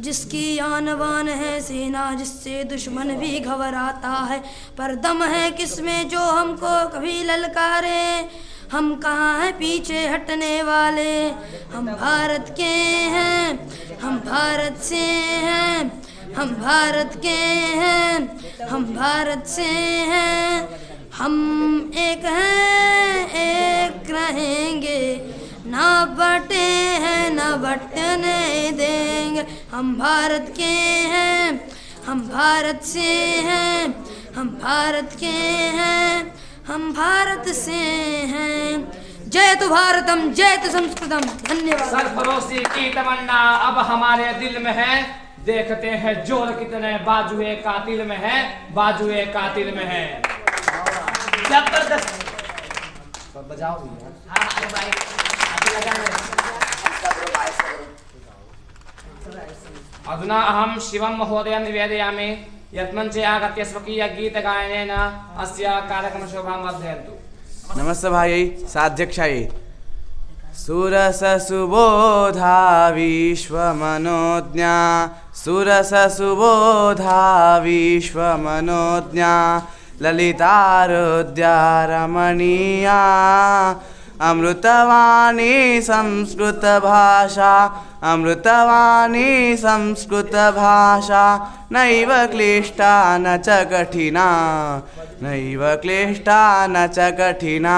जिसकी आन बान है सेना जिससे दुश्मन भी घबराता है पर दम है किसमें जो हमको कभी ललकारे हम कहाँ हैं पीछे हटने वाले हम भारत के हैं हम भारत से हैं हम भारत के हैं हम भारत से हैं हम एक हैं एक रहेंगे ना बटे हैं ना बटने देंगे हम भारत के हैं हम भारत से हैं हम भारत के हैं हम भारत से हैं जयतु भारतम जयतु संस्कृतम धन्यवाद।
सरफरोशी की तमन्ना अब हमारे दिल में है देखते हैं जोर कितने बाजुए कातिल में है बाजुए कातिल में है जबरदस्त बजाओ अधुना अहं शिवं महोदयं निवेदयामि यत् मञ्चे आगत्य स्वकीय गीतगायनेन अस्य कार्यक्रमशोभां वर्धयन्तु।
नमस्ते भाई साध्यक्षाय सुरससुबोधा विश्वमनोज्ञा सुरससुबोधा विश्वमनोज्ञा ललितारुद्या रमणीया अमृतवाणी संस्कृतभाषा अमृतवाणी संस्कृतभाषा नैव क्लिष्टा न च कठिना नैव क्लिष्टा न च कठिना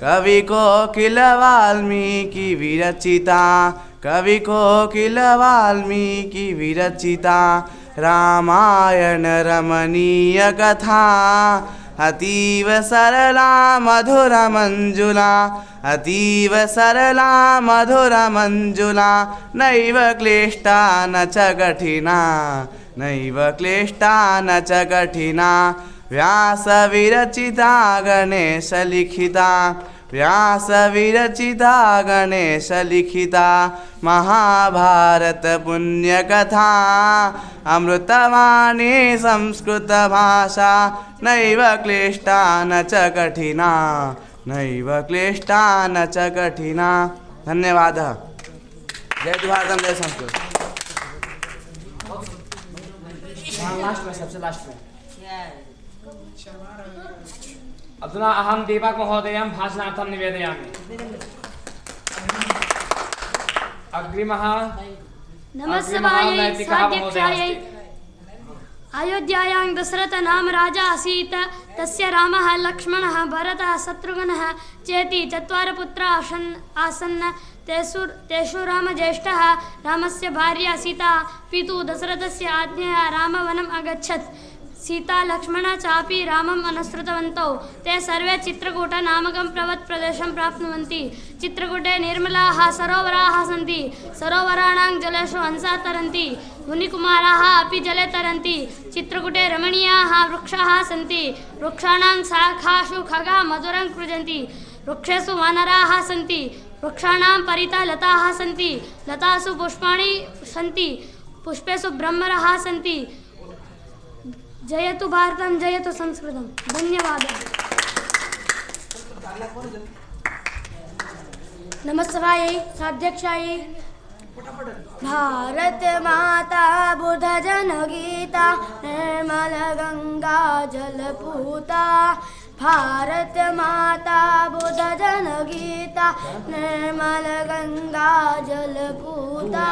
कवि कोकिल वाल्मीकि विरचिता कवि कोकिल वाल्मीकि विरचिता रामायण रमणीय कथा अतीव सरला मधुर मंजुला अतीव सरला मधुर मंजुला नैव क्लिष्टा न च कठिना नैव क्लिष्टा न च कठिना व्यास विरचिता गणेश लिखिता व्यास विरचिता गणेश लिखिता महाभारत पुण्य कथा अमृतवाणी संस्कृत भाषा नैव क्लिष्टा न च कठिना नैव क्लिष्टा न च कठिना। धन्यवादः। जय भारतम जय संस्कृत।
लास्ट में सबसे लास्ट में अधुना अहम दीपक महोदयं भाषणार्थं निवेदयामि। अग्रिमः
नमस्ते साध्यक्षायै अयोध्यायां दशरथ नाम राजा आसीत् तस्य रामः लक्ष्मणः भरतः शत्रुघ्नः चेति चत्वारि पुत्राः आसन् तेषु रामज्येष्ठः रामस्य भार्या सीता पितुः दशरथस्य आज्ञया रामवनम् अगच्छत् सीता लक्ष्मण चापि रामम् अनुसृतवन्तौ ते सर्वे चित्रकूट नामकं पर्वतप्रदेशं प्राप्नुवन्ति। चित्रकूटे निर्मलाः सरोवराः सन्ति सरोवराणां जलेषु हंसाः तरन्ति मुनिकुमाराः अपि जले तरन्ति। चित्रकूटे रमणीयाः वृक्षाः सन्ति वृक्षाणां शाखासु खगाः मधुरं कूजन्ति वृक्षेषु वानराः सन्ति वृक्षाणां परितः लताः सन्ति लतासु पुष्पाणि सन्ति पुष्पेषु भ्रमराः सन्ति। जयतु भारतम जयतु संस्कृतम। धन्यवादः। नमस्ते साध्यक्षायै भारत माता बुध जन गीता निर्मल गंगा जलपूता भारत माता बुध जन गीता निर्मल गंगा जलपूता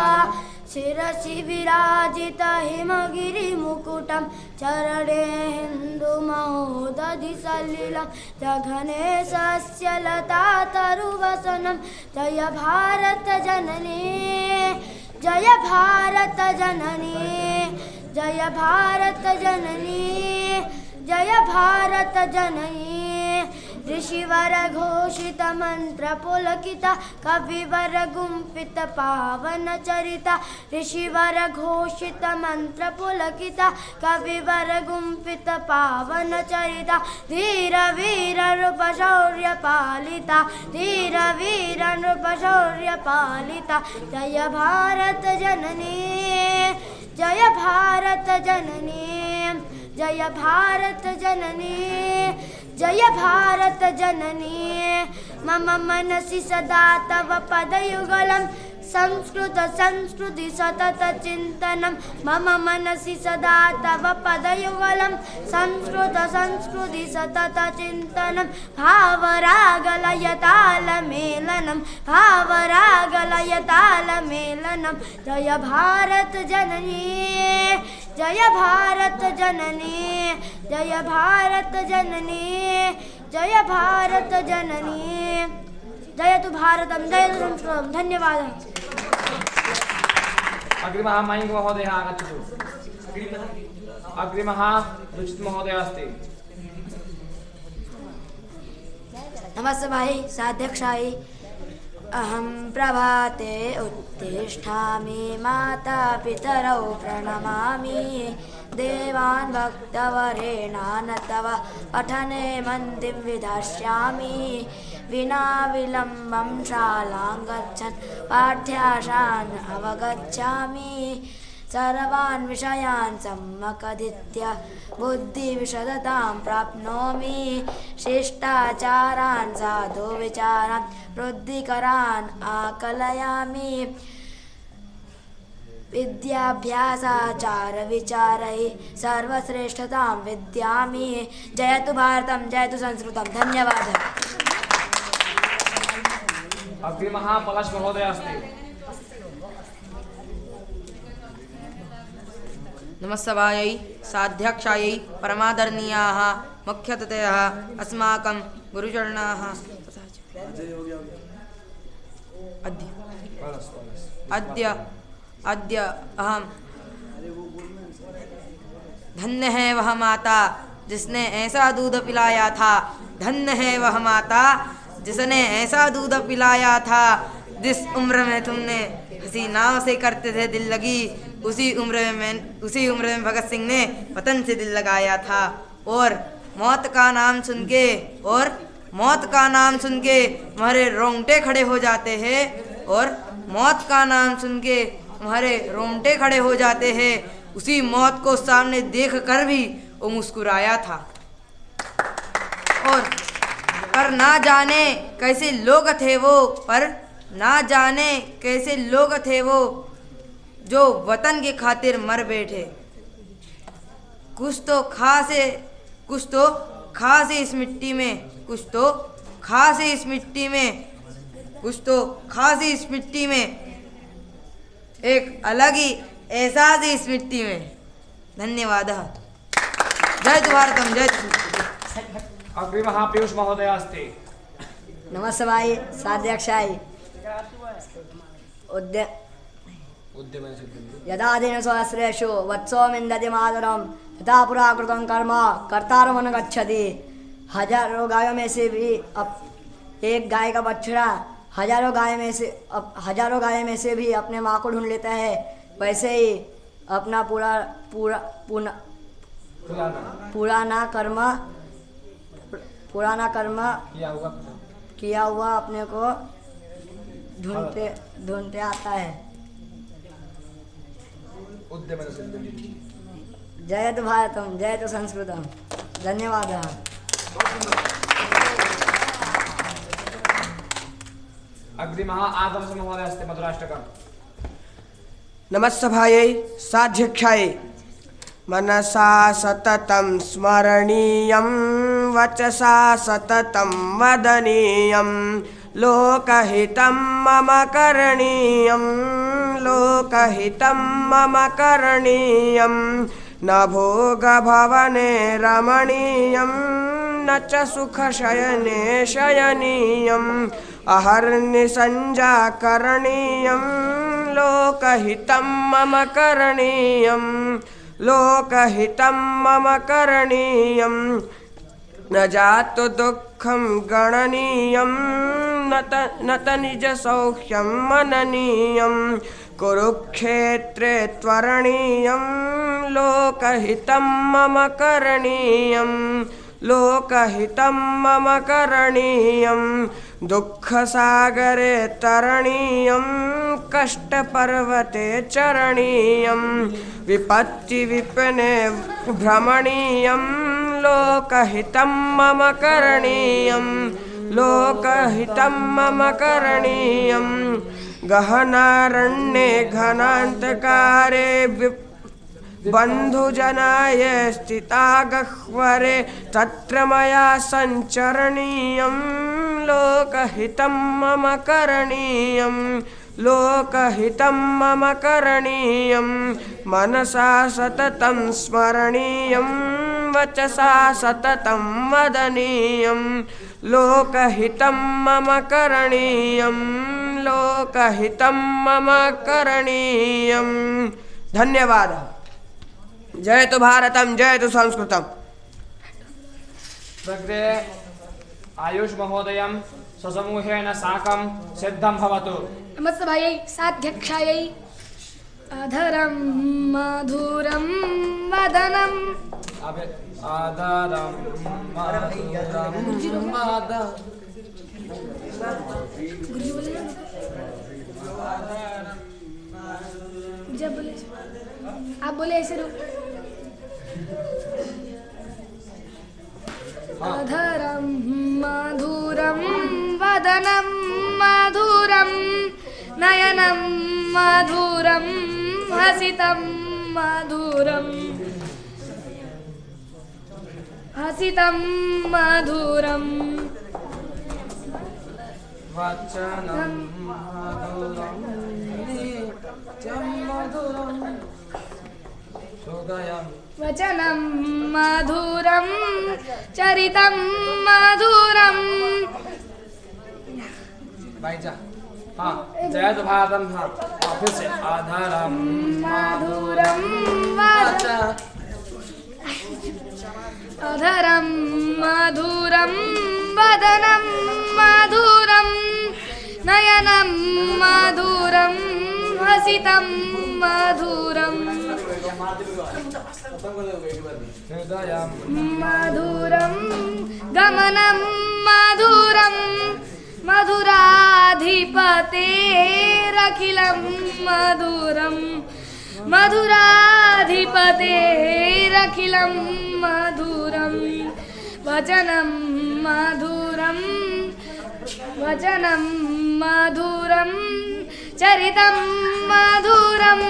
शिरसि विराजित हिमगिरिमुकुटं चरणे हिन्दुमहोदधि सलिलं जघनेशस्य लता तरुवसनं जय भारत जननी जय भारत जननी जय भारत जननी जय भारत जननी ऋषिवर घोषित मंत्र पुलकित कविवर गुंफित पावन चरिता ऋषिवर घोषित मंत्र पुलकित कविवर गुंफित पावन चरिता धीर वीर नृप शौर्य पालिता धीर वीर नृप शौर्य पालिता जय भारत जननी जय भारत जननी जय भारत जननी जय भारत जननी मम मनसि सदा तव पदयुगलं संस्कृत संस्कृति सतत चिन्तनं मम मनसि सदा तव पदयुगलं संस्कृत संस्कृति सतत चिन्तनं भावरागलयतालमेलनं भावरागलयतालमेलनं जय भारत जननी जय भारत जननी जय भारत जननी जय भारत जननी जयतु भारतम जयतु संस्कृतम। धन्यवादः।
अग्रिमः मयङ्क महोदयः आगच्छतु। अग्रिमः रुचित महोदयः अस्ति।
नमस्ते भाई साध्यक्षाय अहं प्रभाते उत्तिष्ठामि माता पितरौ प्रणमामि देवान् भक्तवरेणान् तव पठने मन्दिं विधास्यामि विना विलम्बं शालां गच्छन् पाठ्याशान् अवगच्छामि सर्वान् विषयान् सम्यकधीत्य बुद्धिविशदतां प्राप्नोमि शिष्टाचारान् साधुविचारान् वृद्धिकरान् आकलयामि विद्याभ्यासाचारविचारैः सर्वश्रेष्ठतां विद्यामि जयतु भारतं जयतु संस्कृतं। धन्यवादः।
अग्रिमः पलाश महोदय अस्ति।
नमस्सभायै साध्यक्षायै परमादरणीयाः मुख्यातिथयः अस्माकं गुरुचरणाः अद्य अहम धन्य है वह माता जिसने ऐसा दूध पिलाया था, धन्य है वह माता जिसने ऐसा दूध पिलाया था। जिस उम्र में तुमने हंसी नाव से करते थे दिल लगी, उसी उम्र में भगत सिंह ने वतन से दिल लगाया था। और मौत का नाम सुन के तुम्हारे रोंगटे खड़े हो जाते हैं, और मौत का नाम सुन के तुम्हारे रोंगटे खड़े हो जाते हैं। उसी मौत को सामने देख कर भी वो मुस्कुराया था। और पर ना जाने कैसे लोग थे वो जो वतन के खातिर मर बैठे। कुछ तो खास इस मिट्टी में एक अलग ही एहसास है इस मिट्टी में। धन्यवाद। जय भारतम जय।
अग्रिमः पीयूष महोदय अस्ति।
नमस्वाय साध्यक्षाय यदा दिनसहस्रेषु वत्सो मिन्दति मातरं तथा पुरा कृतं कर्म कर्तारमनुगच्छति। हजारों गायों में से भी एक गाय का बछड़ा हजारों गाय में से भी अपने माँ को ढूंढ लेता है, वैसे ही अपना पुराना कर्म किया हुआ अपने को ढूंढते आता है। जयतु भारतम जयतु संस्कृतम। धन्यवाद।
अग्रिमः आदर्श महोदय अस्ति मधुराष्टकम्।
नमस्सभायै साध्यक्षायै मनसा सततं स्मरणीयं वचसा सततं वदनीयं लोकहितं मम करणीयं न भोगभवने रमणीयं न च सुखशयने शयनीयम् अहर्निशञ्जा करणीयं लोकहितं मम करणीयं न जातु दुःखं गणनीयं न त निजसौख्यं मननीयं कुरुक्षेत्रे त्वरणीयं लोकहितं मम करणीयं दुःखसागरे तरणीयं कष्टपर्वते चरणीयं विपत्तिविपिने भ्रमणीयं लोकहितं मम करणीयं गहनारण्ये घनान्तकारे बन्धुजनाय स्थिता गह्वरे तत्र मया सञ्चरणीयं लोकहितं मम करणीयं मनसा सततं स्मरणीयं वचसा सततं वदनीयं लोकहितं मम करणीयं। धन्यवादः। जयतु भारतम जयतु संस्कृतम।
अग्रे आयुष महोदयं स्वसमूहेन साकं सिद्धं भवतु।
नमस्सभायै साध्यक्षायै अधरं मधुरं वदनं गुरुजी बोले आप बोले ऐसे अधरं मधुरं वदनं मधुरं नयनं मधुरं हसितं मधुरं
वचनं मधुरं नित्यं मधुरं हृदयं
वचनं मधुरं चरितं मधुरं।
भाई जा हाँ जय तो भारतम हाँ फिर से आधारम
मधुरं अधरं मधुरं वदनं मधुरं नयनं मधुरं हसितं मधुरं
हृदयं
मधुरं गमनं मधुरं मधुराधिपतेरखिलं मधुरं मधुराधिपतेरखिलं मधुरं वचनं मधुरं वचनं मधुरं चरितं मधुरं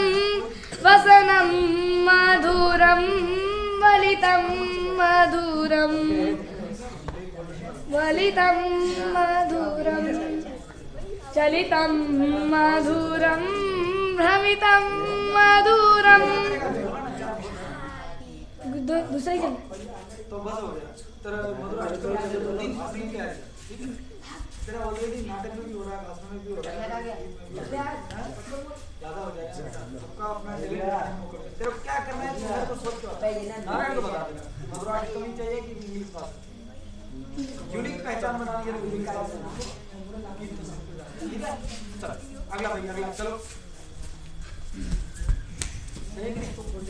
वसनं मधुरं वलितं मधुरं वलितं मधुरं चलितं मधुरं भ्रमितं मधुरं। दूसरा ही चल
तो बस हो गया तेरा मधुर तीन क्या है तेरा ऑलरेडी नाटक में भी हो रहा है भाषण में भी हो रहा है ज्यादा हो जाएगा सबका अपना तेरे को क्या करना है तेरे को सोच नारायण को बता देना मधुर आर्ट कमी चाहिए कि इंग्लिश पास यूनिक पहचान बनानी है यूनिक ठीक है चलो अगला भाई अगला चलो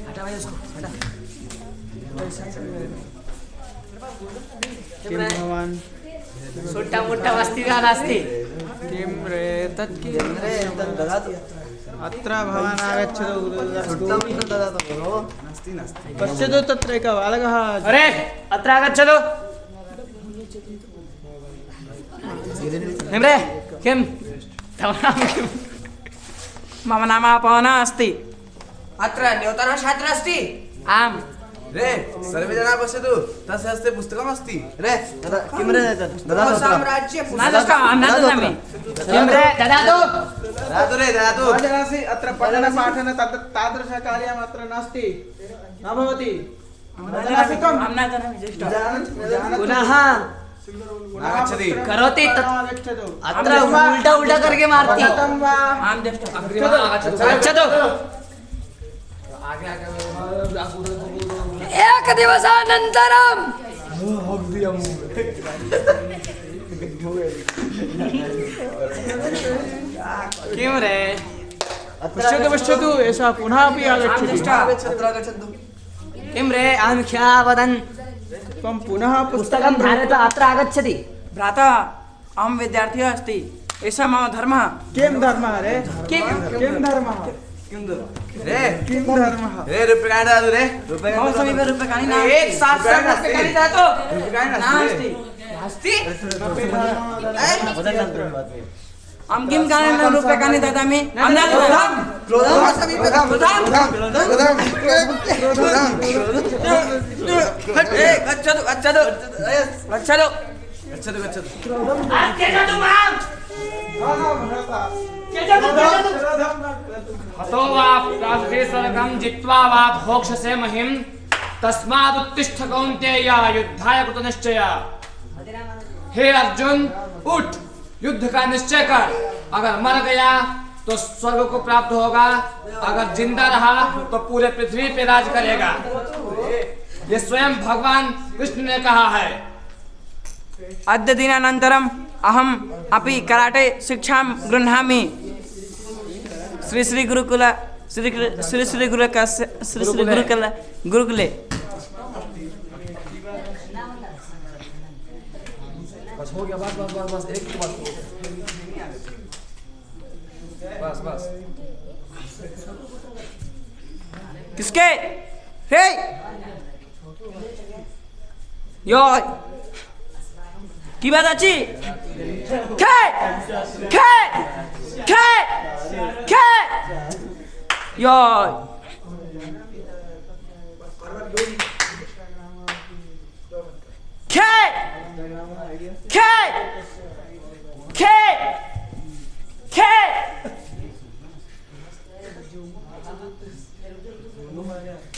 हटा भाई उसको हटा
किं भवान्
छोटा मोठा वस्तीदार असते
किं रे तत् किं
रे तत् ददातु
अत्र भवान् आगच्छतु
छुट्टं ददातु भो
नास्ति नास्ति पश्यतु तत्र एकः बालकः
अरे अत्र आगच्छतु हेम्रे किं तव नाम किं मम नाम पवनः अस्ति
अत्र न्यूतनः छात्रः अस्ति
आम्
रे सर्वे जना पश्यतु तस्य हस्ते पुस्तकमस्ति
रे किं रे तत् ददातु
साम्राज्ये
न ददामि न ददामि किं रे ददातु
ददातु रे ददातु
जनासि अत्र पठनपाठन तादृशकार्यम् अत्र नास्ति न भवति
अहं न जानामि
पुनः
आगच्छति
करोति तत्
आगच्छतु
अत्र उल्टा उल्टा करके मारती
कथं वा
आं दृष्ट्वा अग्रिमः आगच्छतु
एक दिवसानन्तरं
किं रे
पश्यतु पश्यतु एषः पुनः अपि आगच्छति
अत्र आगच्छन्तु
किं रे अहं ह्यः वदन्
त्वं पुनः
पुस्तकं धारयित्वा अत्र आगच्छति
भ्राता अहं विद्यार्थी अस्ति एषः मम धर्मः
किं धर्मः रे किं धर्मः
रे
किं धर्मः
रे रूप्यकाणि ददातु रे
मम समीपे रूप्यकाणि न एक सहस्रं रूप्यकाणि ददातु नास्ति नास्ति अहं किं कारणेन रूप्यकाणि ददामि अहं न ददामि गच्छतु गच्छतु गच्छतु
हतो वा प्रागेसरकं जित्वा वा भोक्षसे महिं तस्मादुत्तिष्ठ कौन्तेय युद्धाय कृतनिश्चय। हे अर्जुन उठ युद्ध का निश्चय कर, अगर मर गया तो स्वर्ग को प्राप्त होगा, अगर जिंदा रहा तो पूरे पृथ्वी पे राज करेगा। ये स्वयं भगवान कृष्ण ने कहा है।
अद्य दिनानन्तरम् अहम् अपि कराटे शिक्षां गृह्णामि। श्री श्री गुरुकुल गुरुकुले
बस हो गया बस एक ही बात बस
किसके हे यो কি বাত আছি খে খে খে খে यो খে খে খে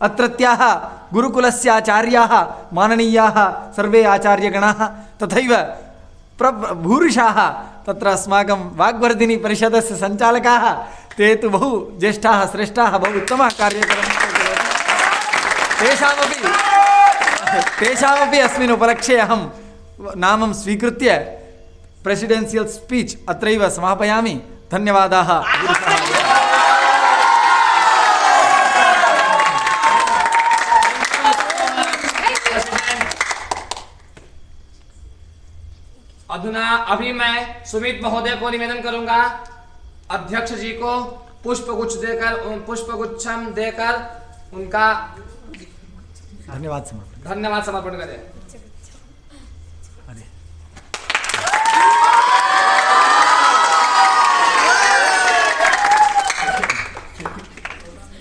अत्रत्याः गुरुकुलस्य आचार्याः माननीयाः सर्वे आचार्यगणाः तथैव भूरिशाः तत्र अस्माकं वाग्वर्धिनी परिषदस्य सञ्चालकाः ते तु बहु ज्येष्ठाः श्रेष्ठाः बहु उत्तमः कार्यक्रमः तेषामपि अस्मिन् उपलक्ष्ये अहं नामं स्वीकृत्य प्रेसिडेन्शियल् स्पीच् अत्रैव समापयामि। धन्यवादाः।
अभी मैं सुमित महोदय को निवेदन करूंगा अध्यक्ष जी को पुष्पगुच्छम देकर उनका धन्यवाद समर्पण करें।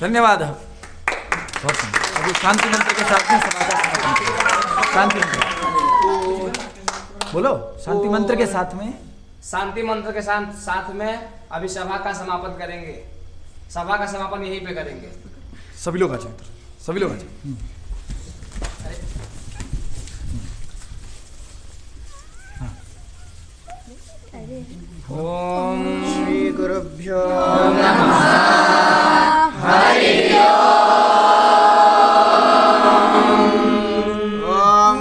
धन्यवाद। अभी शांति मंत्र के साथ में सभा का समापन। शांति मंत्र बोलो। शांति मंत्र के साथ में अभी सभा का समापन करेंगे। सभा का समापन यहीं पे करेंगे। सभी लोग आ जाए, सभी लोग आ जाए।
ओम श्री गुरुभ्यो नमः। हरि ओम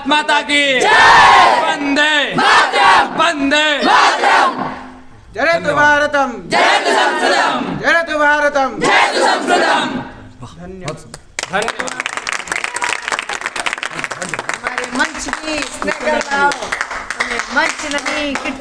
माता की वंदे वंदे
जयतु भारतम
जयतु संस्कृतम
जयतु भारतम
जयतु संस्कृतम।
धन्यवाद।
हमारे मंच की मंच नहीं किट